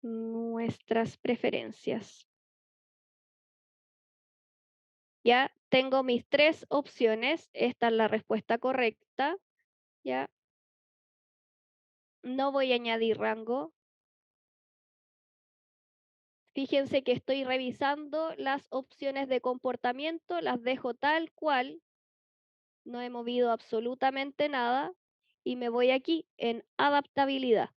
nuestras preferencias. Ya tengo mis 3 opciones. Esta es la respuesta correcta. Ya. No voy a añadir rango. Fíjense que estoy revisando las opciones de comportamiento. Las dejo tal cual. No he movido absolutamente nada. Y me voy aquí en adaptabilidad.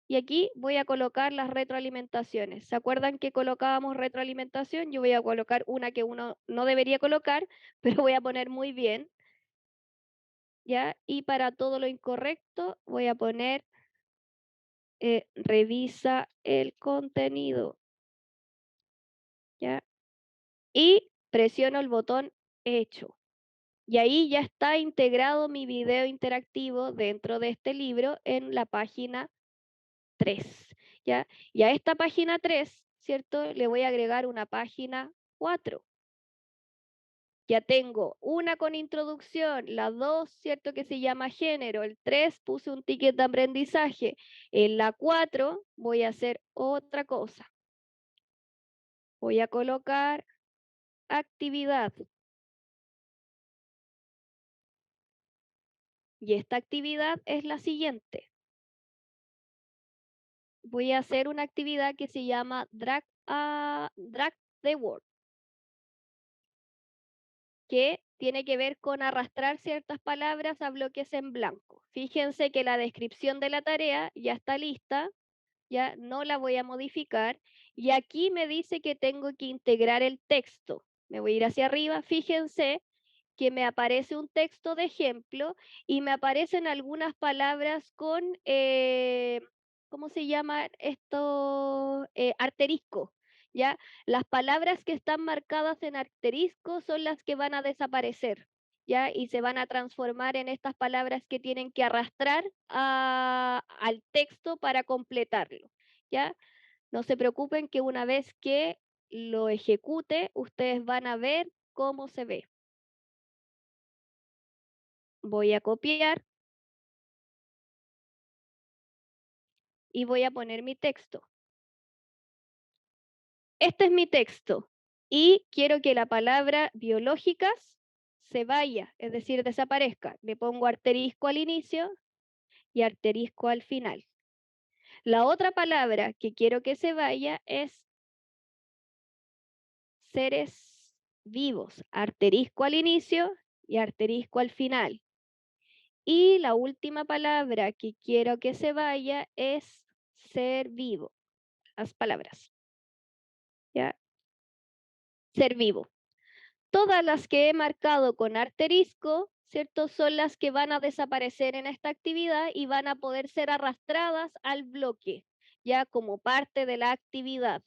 Y aquí voy a colocar las retroalimentaciones. ¿Se acuerdan que colocábamos retroalimentación? Yo voy a colocar una que uno no debería colocar, pero voy a poner muy bien. ¿Ya? Y para todo lo incorrecto voy a poner revisa el contenido. ¿Ya? Y presiono el botón hecho. Y ahí ya está integrado mi video interactivo dentro de este libro en la página 3. ¿Ya? Y a esta página 3, ¿cierto? Le voy a agregar una página 4. Ya tengo una con introducción, la 2, ¿cierto? Que se llama género, el 3 puse un ticket de aprendizaje, en la 4 voy a hacer otra cosa. Voy a colocar actividad. Y esta actividad es la siguiente. Voy a hacer una actividad que se llama drag the word, que tiene que ver con arrastrar ciertas palabras a bloques en blanco. Fíjense que la descripción de la tarea ya está lista, ya no la voy a modificar Y aquí me dice que tengo que integrar el texto. Me voy a ir hacia arriba. Fíjense que me aparece un texto de ejemplo y me aparecen algunas palabras con, ¿cómo se llama esto? Asterisco, ¿ya? Las palabras que están marcadas en asterisco son las que van a desaparecer, ¿ya? Y se van a transformar en estas palabras que tienen que arrastrar al texto para completarlo, ¿ya? No se preocupen que una vez que lo ejecute, ustedes van a ver cómo se ve. Voy a copiar y voy a poner mi texto. Este es mi texto y quiero que la palabra biológicas se vaya, es decir, desaparezca. Le pongo asterisco al inicio y asterisco al final. La otra palabra que quiero que se vaya es seres vivos, asterisco al inicio y asterisco al final. Y la última palabra que quiero que se vaya es ser vivo. Las palabras. ¿Ya? Ser vivo. Todas las que he marcado con asterisco, ¿cierto? Son las que van a desaparecer en esta actividad y van a poder ser arrastradas al bloque, ya como parte de la actividad.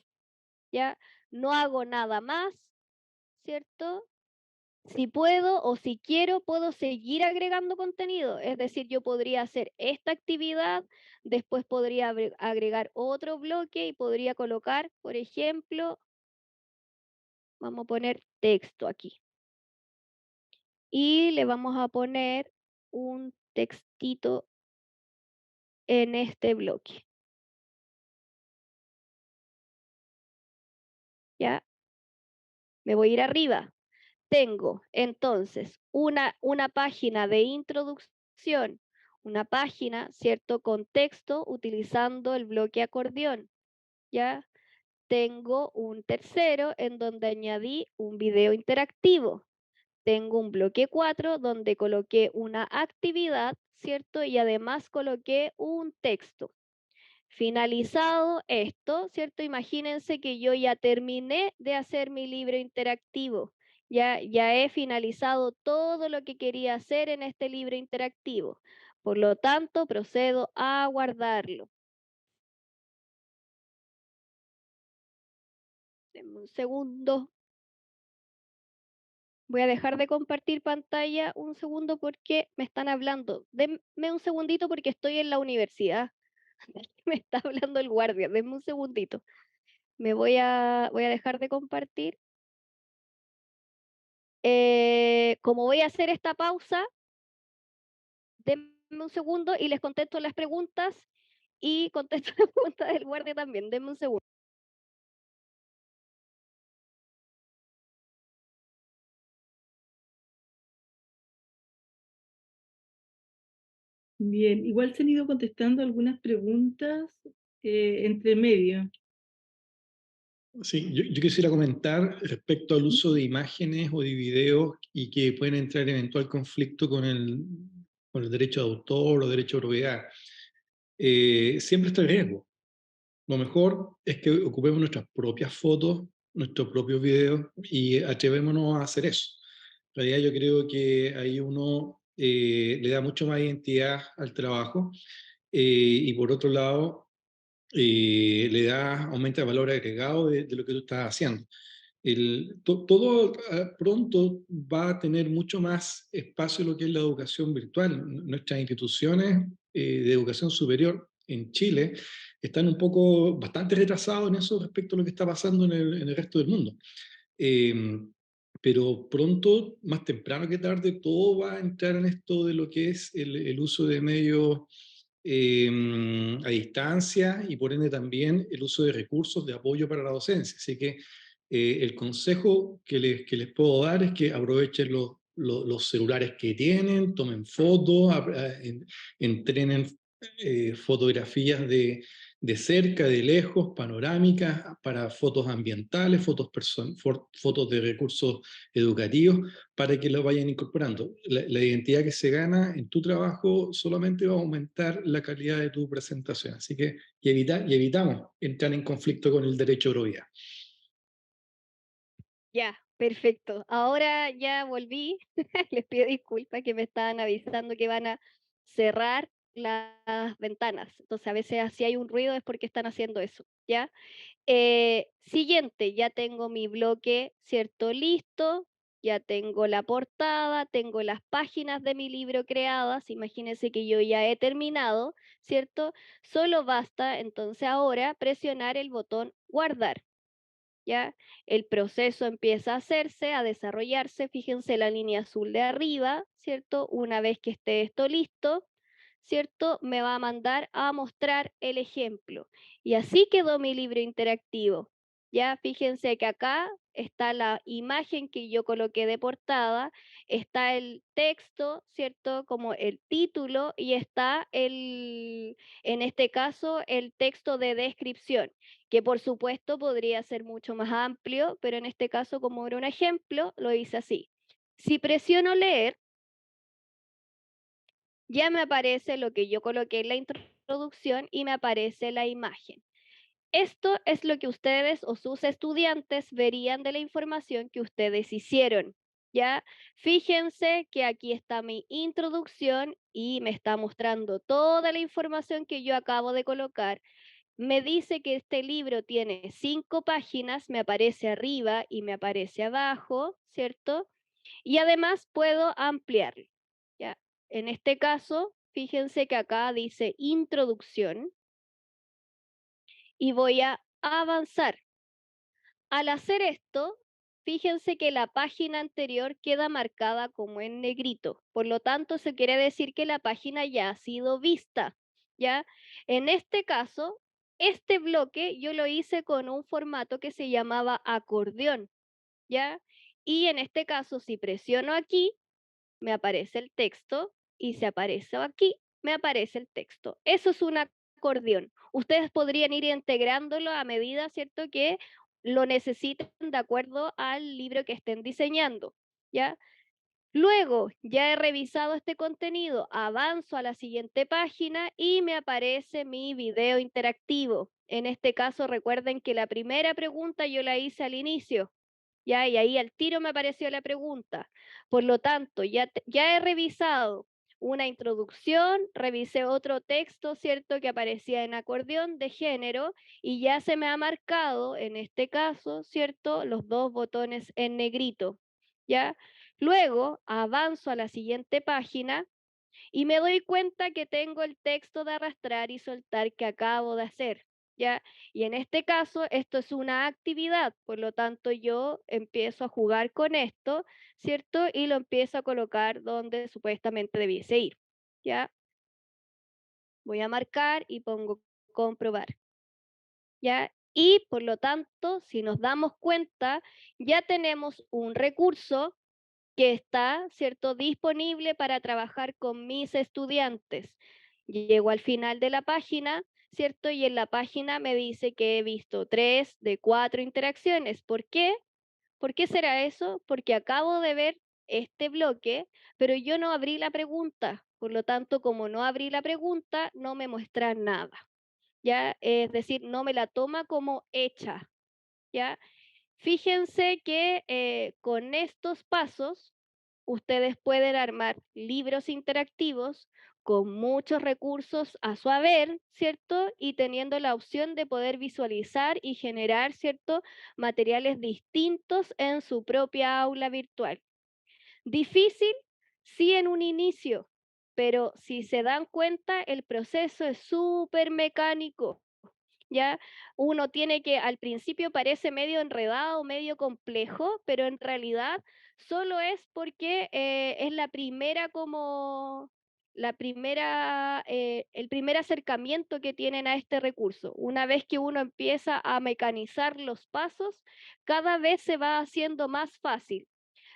¿Ya? No hago nada más, ¿cierto? Si puedo o si quiero, puedo seguir agregando contenido. Es decir, yo podría hacer esta actividad, después podría agregar otro bloque y podría colocar, por ejemplo, vamos a poner texto aquí. Y le vamos a poner un textito en este bloque. ¿Ya? Me voy a ir arriba. Tengo entonces una página de introducción, una página, ¿cierto? Con texto utilizando el bloque acordeón. ¿Ya? Tengo un tercero en donde añadí un video interactivo. Tengo un bloque 4 donde coloqué una actividad, ¿cierto? Y además coloqué un texto. Finalizado esto, ¿cierto? Imagínense que yo ya terminé de hacer mi libro interactivo. Ya he finalizado todo lo que quería hacer en este libro interactivo. Por lo tanto, procedo a guardarlo. Denme un segundo. Voy a dejar de compartir pantalla un segundo porque me están hablando. Denme un segundito porque estoy en la universidad. Me está hablando el guardia. Denme un segundito. Voy a dejar de compartir. Como voy a hacer esta pausa, denme un segundo y les contesto las preguntas y contesto las preguntas del guardia también. Denme un segundo. Bien, igual se han ido contestando algunas preguntas entre medio. Sí, yo quisiera comentar respecto al uso de imágenes o de videos y que pueden entrar en eventual conflicto con el derecho de autor o derecho de propiedad. Siempre está el riesgo. Lo mejor es que ocupemos nuestras propias fotos, nuestros propios videos y atrevémonos a hacer eso. En realidad yo creo que ahí uno le da mucho más identidad al trabajo y por otro lado aumenta el valor agregado de lo que tú estás haciendo. Todo pronto va a tener mucho más espacio lo que es la educación virtual. Nuestras instituciones de educación superior en Chile están bastante retrasados en eso respecto a lo que está pasando en el resto del mundo. Pero pronto, más temprano que tarde, todo va a entrar en esto de lo que es el uso de medios a distancia y por ende también el uso de recursos de apoyo para la docencia. Así que el consejo que les puedo dar es que aprovechen los celulares que tienen, tomen fotos, entrenen fotografías de de cerca, de lejos, panorámicas, para fotos ambientales, fotos de recursos educativos, para que lo vayan incorporando. La identidad que se gana en tu trabajo solamente va a aumentar la calidad de tu presentación. Así que, y evitamos entrar en conflicto con el derecho de propiedad. Ya, perfecto. Ahora ya volví. Les pido disculpas que me estaban avisando que van a cerrar las ventanas. Entonces, a veces si hay un ruido es porque están haciendo eso, ¿ya? Siguiente, ya tengo mi bloque, ¿cierto? Listo. Ya tengo la portada, tengo las páginas de mi libro creadas. Imagínense que yo ya he terminado, ¿cierto? Solo basta entonces ahora presionar el botón guardar. ¿Ya? El proceso empieza a hacerse, a desarrollarse. Fíjense la línea azul de arriba, ¿cierto? Una vez que esté esto listo, ¿cierto? Me va a mandar a mostrar el ejemplo. Y así quedó mi libro interactivo. Ya fíjense que acá está la imagen que yo coloqué de portada, está el texto, ¿cierto? Como el título y está en este caso, el texto de descripción, que por supuesto podría ser mucho más amplio, pero en este caso, como era un ejemplo, lo hice así. Si presiono leer, ya me aparece lo que yo coloqué en la introducción y me aparece la imagen. Esto es lo que ustedes o sus estudiantes verían de la información que ustedes hicieron. ¿Ya? Fíjense que aquí está mi introducción y me está mostrando toda la información que yo acabo de colocar. Me dice que este libro tiene 5 páginas, me aparece arriba y me aparece abajo, ¿cierto? Y además puedo ampliarlo. ¿Ya? En este caso, fíjense que acá dice introducción y voy a avanzar. Al hacer esto, fíjense que la página anterior queda marcada como en negrito. Por lo tanto, se quiere decir que la página ya ha sido vista. ¿Ya? En este caso, este bloque yo lo hice con un formato que se llamaba acordeón. ¿Ya? Y en este caso, si presiono aquí, me aparece el texto y si aparece aquí, me aparece el texto. Eso es un acordeón. Ustedes podrían ir integrándolo a medida, ¿cierto?, que lo necesiten de acuerdo al libro que estén diseñando, ¿ya? Luego, ya he revisado este contenido, avanzo a la siguiente página y me aparece mi video interactivo. En este caso, recuerden que la primera pregunta yo la hice al inicio, ¿ya? Y ahí al tiro me apareció la pregunta. Por lo tanto, ya he revisado una introducción, revisé otro texto, ¿cierto?, que aparecía en acordeón de género y ya se me ha marcado, en este caso, ¿cierto?, los 2 botones en negrito, ¿ya? Luego avanzo a la siguiente página y me doy cuenta que tengo el texto de arrastrar y soltar que acabo de hacer, ¿ya? Y en este caso, esto es una actividad, por lo tanto yo empiezo a jugar con esto, ¿cierto? Y lo empiezo a colocar donde supuestamente debiese ir, ¿ya? Voy a marcar y pongo comprobar, ¿ya? Y por lo tanto, si nos damos cuenta, ya tenemos un recurso que está, ¿cierto?, disponible para trabajar con mis estudiantes. Llego al final de la página, ¿cierto? Y en la página me dice que he visto 3 de 4 interacciones. ¿Por qué? ¿Por qué será eso? Porque acabo de ver este bloque, pero yo no abrí la pregunta. Por lo tanto, como no abrí la pregunta, no me muestra nada. ¿Ya? Es decir, no me la toma como hecha. ¿Ya? Fíjense que con estos pasos ustedes pueden armar libros interactivos con muchos recursos a su haber, ¿cierto? Y teniendo la opción de poder visualizar y generar, ¿cierto?, materiales distintos en su propia aula virtual. Difícil, sí, en un inicio, pero si se dan cuenta, el proceso es súper mecánico. ¿Ya? Uno tiene que, al principio parece medio enredado, medio complejo, pero en realidad solo es porque es la primera el primer acercamiento que tienen a este recurso. Una vez que uno empieza a mecanizar los pasos, cada vez se va haciendo más fácil.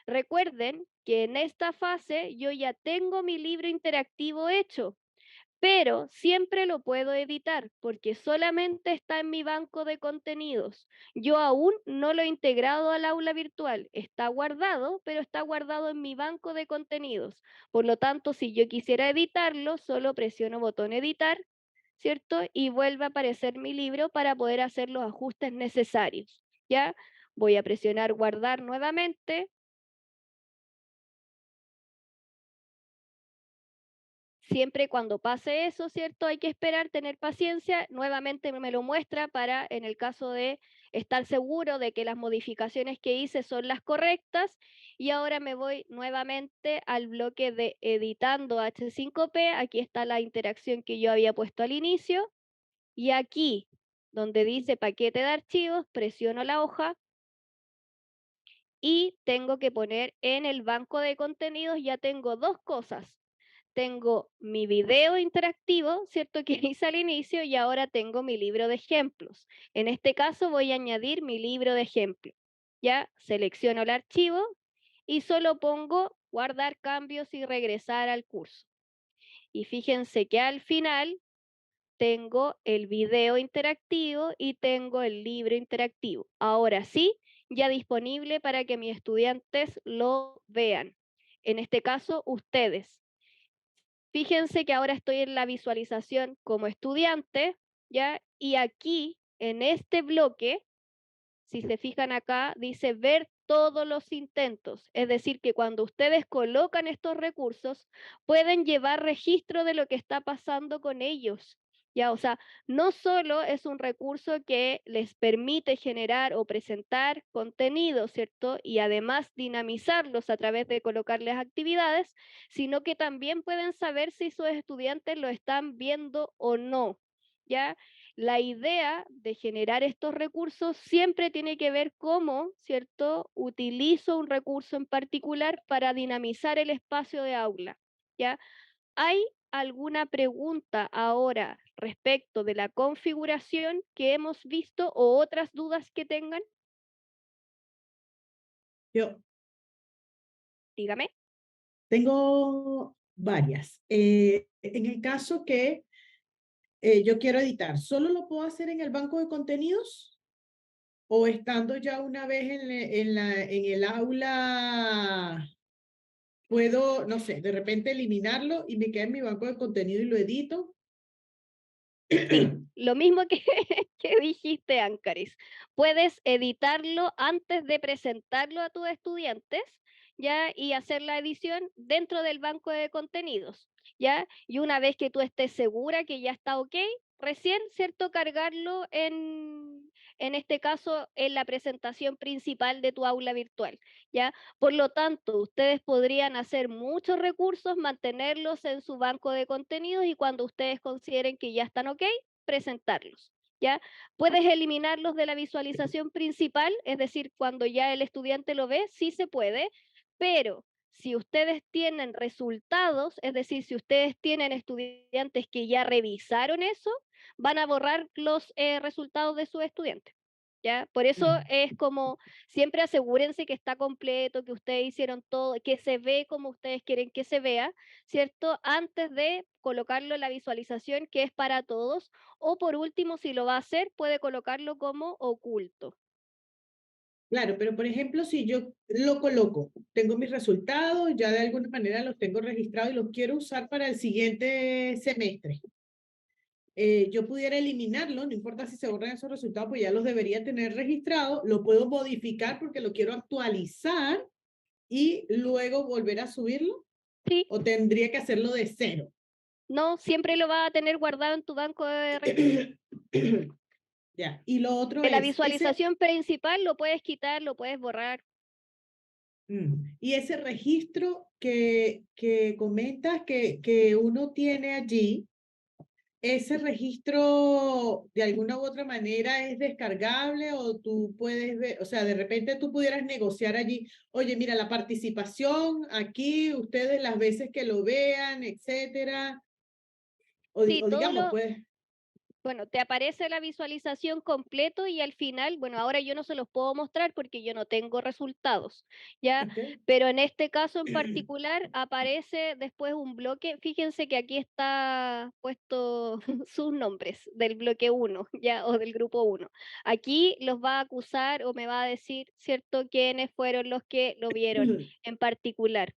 Recuerden que en esta fase yo ya tengo mi libro interactivo hecho, pero siempre lo puedo editar porque solamente está en mi banco de contenidos. Yo aún no lo he integrado al aula virtual. Está guardado, pero está guardado en mi banco de contenidos. Por lo tanto, si yo quisiera editarlo, solo presiono botón editar, ¿cierto? Y vuelve a aparecer mi libro para poder hacer los ajustes necesarios. ¿Ya? Voy a presionar guardar nuevamente. Siempre cuando pase eso, ¿cierto? Hay que esperar, tener paciencia. Nuevamente me lo muestra para, en el caso de estar seguro de que las modificaciones que hice son las correctas. Y ahora me voy nuevamente al bloque de editando H5P. Aquí está la interacción que yo había puesto al inicio. Y aquí, donde dice paquete de archivos, presiono la hoja y tengo que poner en el banco de contenidos, ya tengo dos cosas. Tengo mi video interactivo, ¿cierto? Que hice al inicio y ahora tengo mi libro de ejemplos. En este caso voy a añadir mi libro de ejemplos. Ya selecciono el archivo y solo pongo guardar cambios y regresar al curso. Y fíjense que al final tengo el video interactivo y tengo el libro interactivo. Ahora sí, ya disponible para que mis estudiantes lo vean. En este caso, ustedes. Fíjense que ahora estoy en la visualización como estudiante, ¿ya? Y aquí, en este bloque, si se fijan acá, dice ver todos los intentos. Es decir, que cuando ustedes colocan estos recursos, pueden llevar registro de lo que está pasando con ellos. Ya, o sea, no solo es un recurso que les permite generar o presentar contenido, ¿cierto? Y además dinamizarlos a través de colocarles actividades, sino que también pueden saber si sus estudiantes lo están viendo o no. ¿Ya? La idea de generar estos recursos siempre tiene que ver cómo, ¿cierto? Utilizo un recurso en particular para dinamizar el espacio de aula, ¿ya? ¿Hay alguna pregunta ahora respecto de la configuración que hemos visto o otras dudas que tengan? Yo Dígame. tengo varias. En el caso que yo quiero editar, ¿solo lo puedo hacer en el banco de contenidos? ¿O estando ya una vez en el aula, puedo, no sé, de repente eliminarlo y me queda en mi banco de contenido y lo edito? Sí, lo mismo que, que dijiste, Áncaris. Puedes editarlo antes de presentarlo a tus estudiantes, ¿ya? Y hacer la edición dentro del banco de contenidos, ¿ya? Y una vez que tú estés segura que ya está ok, recién, ¿cierto? Cargarlo en este caso, en la presentación principal de tu aula virtual, ¿ya? Por lo tanto, ustedes podrían hacer muchos recursos, mantenerlos en su banco de contenidos y cuando ustedes consideren que ya están ok, presentarlos. ¿Ya? Puedes eliminarlos de la visualización principal, es decir, cuando ya el estudiante lo ve, sí se puede, pero si ustedes tienen resultados, es decir, si ustedes tienen estudiantes que ya revisaron eso, van a borrar los resultados de sus estudiantes. ¿Ya? Por eso es como, siempre asegúrense que está completo, que ustedes hicieron todo, que se ve como ustedes quieren que se vea, ¿cierto? Antes de colocarlo en la visualización que es para todos, o por último, si lo va a hacer, puede colocarlo como oculto. Claro, pero por ejemplo, si yo lo coloco, tengo mis resultados, ya de alguna manera los tengo registrados y los quiero usar para el siguiente semestre. Yo pudiera eliminarlo, no importa si se borran esos resultados, pues ya los debería tener registrados, lo puedo modificar porque lo quiero actualizar y luego volver a subirlo, Sí, o tendría que hacerlo de cero. no, siempre lo va a tener guardado en tu banco de registro. Ya, y lo otro De la es, visualización principal lo puedes quitar, lo puedes borrar. y ese registro que comentas que uno tiene allí, ¿ese registro de alguna u otra manera es descargable o tú puedes ver, o sea, de repente tú pudieras negociar allí, oye, mira, la participación aquí, ustedes las veces que lo vean, etcétera, Sí, o digamos, pues, Bueno, te aparece la visualización completo y al final, bueno, ahora yo no se los puedo mostrar porque yo no tengo resultados, ¿ya? Ok. Pero en este caso en particular aparece después un bloque. Fíjense que aquí está puesto sus nombres del bloque 1, ¿ya? O del grupo 1. Aquí los va a acusar o me va a decir, ¿cierto?, quiénes fueron los que lo vieron en particular.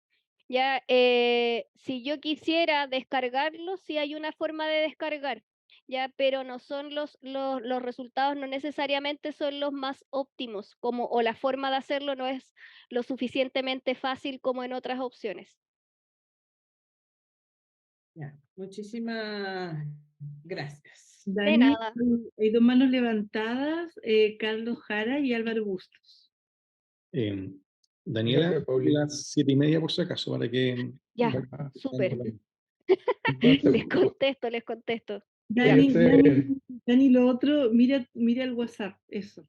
Ya, si yo quisiera descargarlo, sí hay una forma de descargar, ya, pero no son los resultados no necesariamente son los más óptimos, como, o la forma de hacerlo no es lo suficientemente fácil como en otras opciones. Ya, muchísimas gracias. De Dani, nada. hay dos manos levantadas, Carlos Jara y Álvaro Bustos. Daniela, Gracias, Paulina. las 7:30 por si acaso, para que... Ya, Ah, súper. entonces, Les contesto. Ya. Dani, ser- Dani, lo otro, mira el WhatsApp, eso.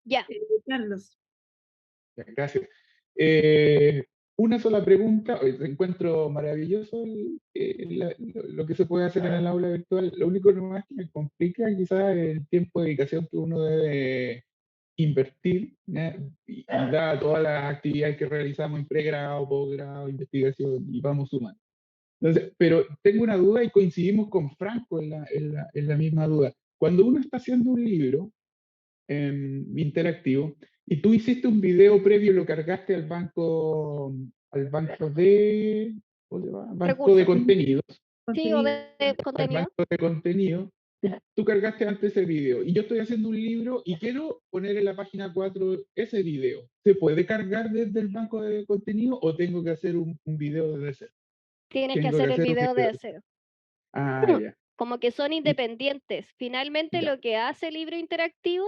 Ya, Carlos. gracias. Una sola pregunta. Encuentro maravilloso lo que se puede hacer en el aula virtual. Lo único nomás que me complica quizás es el tiempo de dedicación que uno debe invertir, ¿no? Y da todas las actividades que realizamos en pregrado, posgrado, investigación y vamos sumando. Entonces, pero tengo una duda y coincidimos con Franco en la misma duda. Cuando uno está haciendo un libro interactivo y tú hiciste un video previo y lo cargaste al banco de, ¿cómo se llama? Banco de recursos. contenidos, Sí, o Contenido. de al contenido. banco de contenido, tú cargaste antes ese video y yo estoy haciendo un libro y quiero poner en la página 4 ese video. ¿Se puede cargar desde el banco de contenido o tengo que hacer un video desde cero? Tienes que Tengo que hacer el hacer un video video. de cero. Ah, ya. Como que son independientes. Finalmente Ya, lo que hace el libro interactivo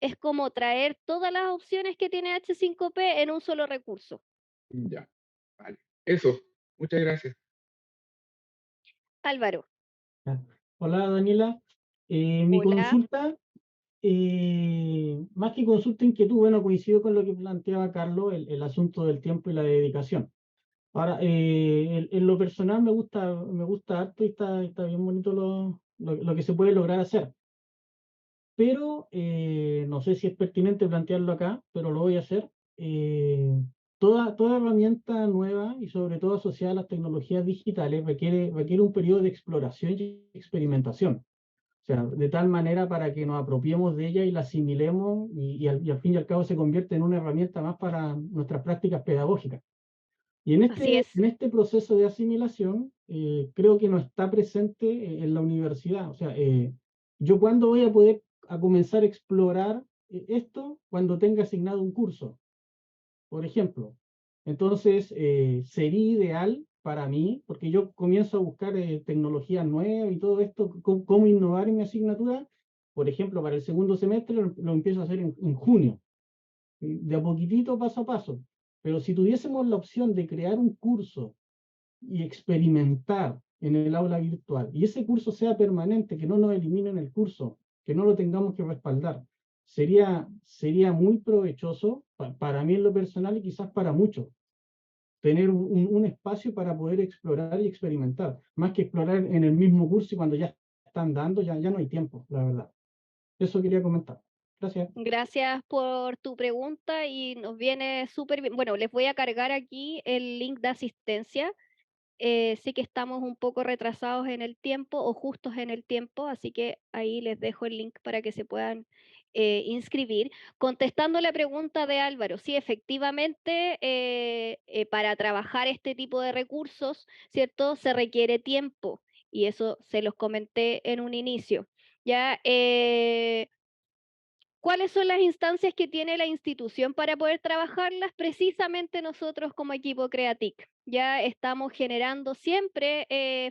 es como traer todas las opciones que tiene H5P en un solo recurso. ya. Vale. Eso. Muchas gracias. Álvaro, Ya. Hola Daniela. Mi hola. consulta, más que consulta, inquietud, bueno, coincido con lo que planteaba Carlos, el asunto del tiempo y la dedicación. Ahora, en lo personal me gusta harto y está bien bonito lo que se puede lograr hacer. Pero no sé si es pertinente plantearlo acá, pero lo voy a hacer. Toda herramienta nueva y sobre todo asociada a las tecnologías digitales requiere un periodo de exploración y experimentación. O sea, de tal manera para que nos apropiemos de ella y la asimilemos y al fin y al cabo se convierte en una herramienta más para nuestras prácticas pedagógicas. Y Así es. en este proceso de asimilación, creo que no está presente en la universidad. O sea, yo cuándo voy a poder a comenzar a explorar esto cuando tenga asignado un curso, por ejemplo. Entonces, sería ideal para mí, porque yo comienzo a buscar tecnologías nuevas y todo esto, cómo innovar en mi asignatura. Por ejemplo, para el segundo semestre lo empiezo a hacer en junio, de a poquitito, paso a paso. Pero si tuviésemos la opción de crear un curso y experimentar en el aula virtual, y ese curso sea permanente, que no nos eliminen el curso, que no lo tengamos que respaldar, sería muy provechoso para mí en lo personal y quizás para muchos, tener un espacio para poder explorar y experimentar, más que explorar en el mismo curso y cuando ya están dando, ya no hay tiempo, la verdad. Eso quería comentar. Gracias. Gracias por tu pregunta y nos viene súper bien. Bueno, les voy a cargar aquí el link de asistencia. Sí que estamos un poco retrasados en el tiempo o justos en el tiempo, así que ahí les dejo el link para que se puedan inscribir. Contestando la pregunta de Álvaro, sí, efectivamente, para trabajar este tipo de recursos, ¿cierto? Se requiere tiempo y eso se los comenté en un inicio. Ya, ¿cuáles son las instancias que tiene la institución para poder trabajarlas? Precisamente nosotros como equipo Creatic. Ya estamos generando siempre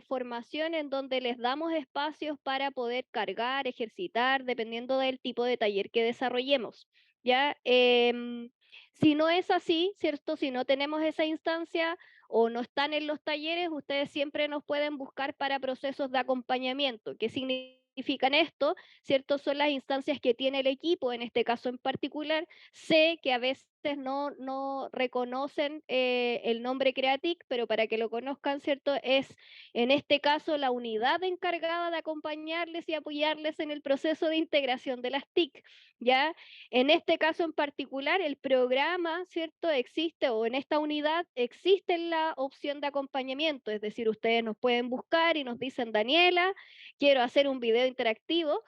formación en donde les damos espacios para poder cargar, ejercitar, dependiendo del tipo de taller que desarrollemos. Ya, si no es así, ¿cierto? Si no tenemos esa instancia o no están en los talleres, ustedes siempre nos pueden buscar para procesos de acompañamiento. ¿Qué significan esto? ¿Cierto? Son las instancias que tiene el equipo, en este caso en particular. Sé que a veces no reconocen el nombre CREATIC, pero para que lo conozcan, ¿cierto? Es en este caso la unidad encargada de acompañarles y apoyarles en el proceso de integración de las TIC, ¿ya? En este caso en particular, el programa, ¿cierto? Existe, o en esta unidad existe la opción de acompañamiento, es decir, ustedes nos pueden buscar y nos dicen, Daniela, quiero hacer un video interactivo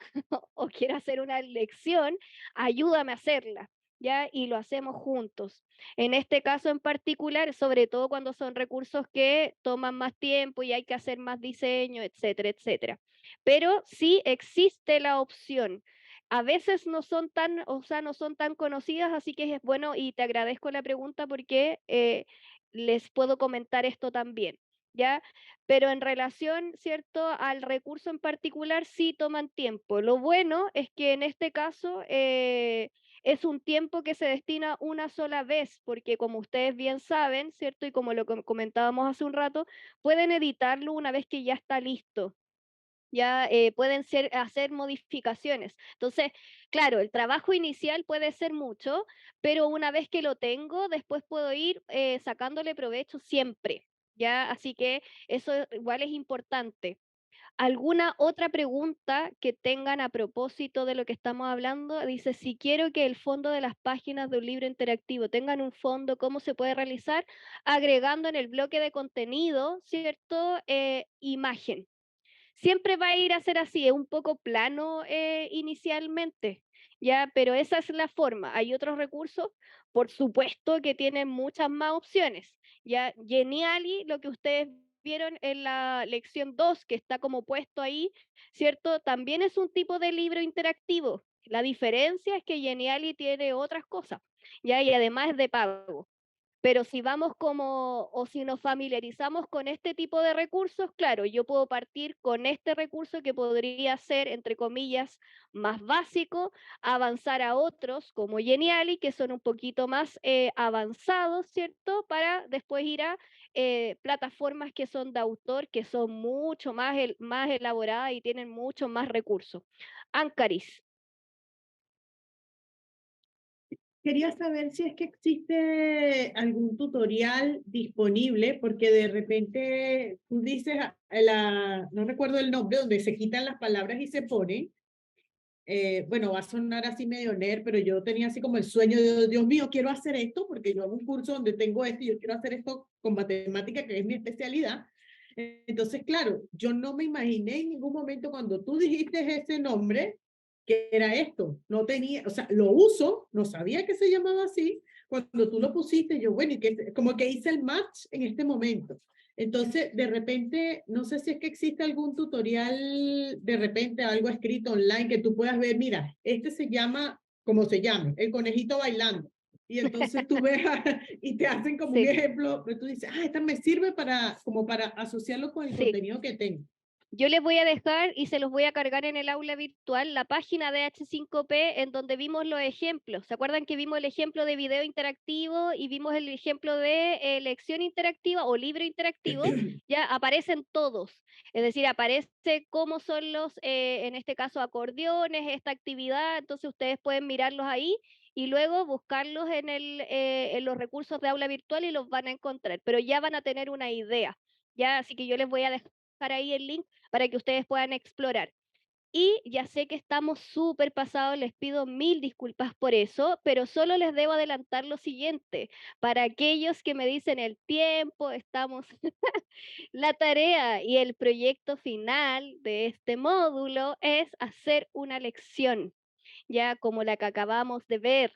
o quiero hacer una lección, ayúdame a hacerla, ¿ya? Y lo hacemos juntos. En este caso en particular, sobre todo cuando son recursos que toman más tiempo y hay que hacer más diseño, etcétera, etcétera. Pero sí existe la opción. A veces no son tan, o sea, no son tan conocidas, así que es bueno y te agradezco la pregunta porque les puedo comentar esto también, ¿ya? Pero en relación, ¿cierto?, al recurso en particular, sí toman tiempo. Lo bueno es que en este caso es un tiempo que se destina una sola vez, porque como ustedes bien saben, ¿cierto? Y como lo comentábamos hace un rato, pueden editarlo una vez que ya está listo. Ya pueden hacer modificaciones. Entonces, claro, el trabajo inicial puede ser mucho, pero una vez que lo tengo, después puedo ir sacándole provecho siempre. ¿Ya? Así que eso igual es importante. ¿Alguna otra pregunta que tengan a propósito de lo que estamos hablando? Dice, si quiero que el fondo de las páginas de un libro interactivo tengan un fondo, ¿cómo se puede realizar? Agregando en el bloque de contenido, ¿cierto? Imagen. Siempre va a ir a ser así, es un poco plano inicialmente, ¿ya? Pero esa es la forma. Hay otros recursos, por supuesto, que tienen muchas más opciones, ¿ya? Geniali, lo que ustedes vieron en la lección 2, que está como puesto ahí, ¿cierto? También es un tipo de libro interactivo. La diferencia es que Geniali tiene otras cosas, ¿ya? Y además es de pago. Pero si vamos como, o si nos familiarizamos con este tipo de recursos, claro, yo puedo partir con este recurso que podría ser, entre comillas, más básico, avanzar a otros como Geniali, que son un poquito más avanzados, ¿cierto? Para después ir a plataformas que son de autor, que son mucho más, más elaboradas y tienen mucho más recursos. Ancaris. Quería saber si es que existe algún tutorial disponible, porque de repente tú dices, no recuerdo el nombre, donde se quitan las palabras y se ponen. Bueno, va a sonar así medio nerd, pero yo tenía así como el sueño de, Dios mío, quiero hacer esto, porque yo hago un curso donde tengo esto y yo quiero hacer esto con matemática, que es mi especialidad. Entonces, claro, yo no me imaginé en ningún momento cuando tú dijiste ese nombre, que era esto. No tenía, o sea, lo uso, no sabía que se llamaba así. Cuando tú lo pusiste, yo, bueno, y que como que hice el match en este momento. Entonces, de repente, no sé si es que existe algún tutorial, de repente algo escrito online que tú puedas ver, mira, este se llama, como se llame, el conejito bailando. Y entonces tú ves y te hacen como un Sí, ejemplo, pero tú dices, esta me sirve para, como para asociarlo con el sí. contenido que tengo. Yo les voy a dejar y se los voy a cargar en el aula virtual la página de H5P en donde vimos los ejemplos. ¿Se acuerdan que vimos el ejemplo de video interactivo y vimos el ejemplo de lección interactiva o libro interactivo? Ya aparecen todos. Es decir, aparece cómo son los, en este caso, acordeones, esta actividad. Entonces ustedes pueden mirarlos ahí y luego buscarlos en los recursos de aula virtual y los van a encontrar. Pero ya van a tener una idea. Ya, así que yo les voy a dejar ahí el link para que ustedes puedan explorar. Y ya sé que estamos súper pasados, les pido mil disculpas por eso, pero solo les debo adelantar lo siguiente. Para aquellos que me dicen el tiempo, estamos, la tarea y el proyecto final de este módulo es hacer una lección, ya como la que acabamos de ver.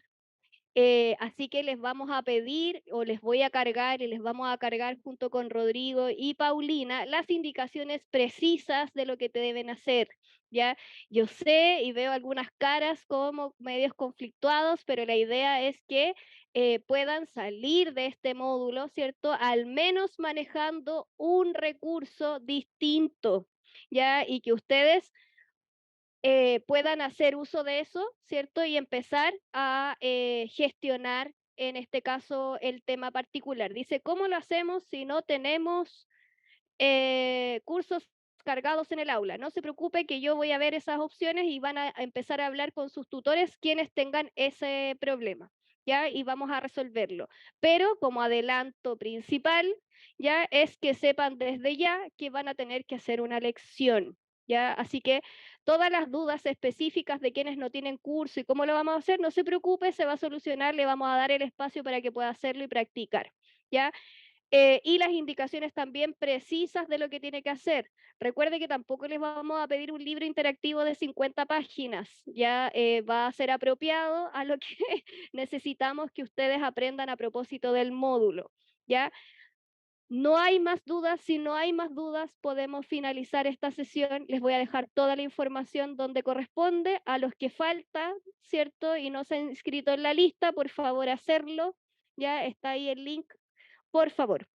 Así que les vamos a pedir o les voy a cargar y les vamos a cargar junto con Rodrigo y Paulina las indicaciones precisas de lo que te deben hacer. ¿Ya? Yo sé y veo algunas caras como medios conflictuados, pero la idea es que puedan salir de este módulo, ¿cierto? Al menos manejando un recurso distinto, ¿ya? Y que ustedes puedan hacer uso de eso, ¿cierto? Y empezar a gestionar, en este caso, el tema particular. Dice, ¿cómo lo hacemos si no tenemos cursos cargados en el aula? No se preocupe que yo voy a ver esas opciones y van a empezar a hablar con sus tutores quienes tengan ese problema. ¿ya? Y vamos a resolverlo. Pero como adelanto principal, ya es que sepan desde ya que van a tener que hacer una lección, ¿ya? Así que todas las dudas específicas de quienes no tienen curso y cómo lo vamos a hacer, no se preocupe, se va a solucionar, le vamos a dar el espacio para que pueda hacerlo y practicar, ¿ya? Y las indicaciones también precisas de lo que tiene que hacer. Recuerde que tampoco les vamos a pedir un libro interactivo de 50 páginas, ya va a ser apropiado a lo que necesitamos que ustedes aprendan a propósito del módulo, ¿ya? No hay más dudas, si no hay más dudas podemos finalizar esta sesión. Les voy a dejar toda la información donde corresponde. A los que falta, ¿cierto? Y no se han inscrito en la lista, por favor hacerlo, ya está ahí el link, por favor.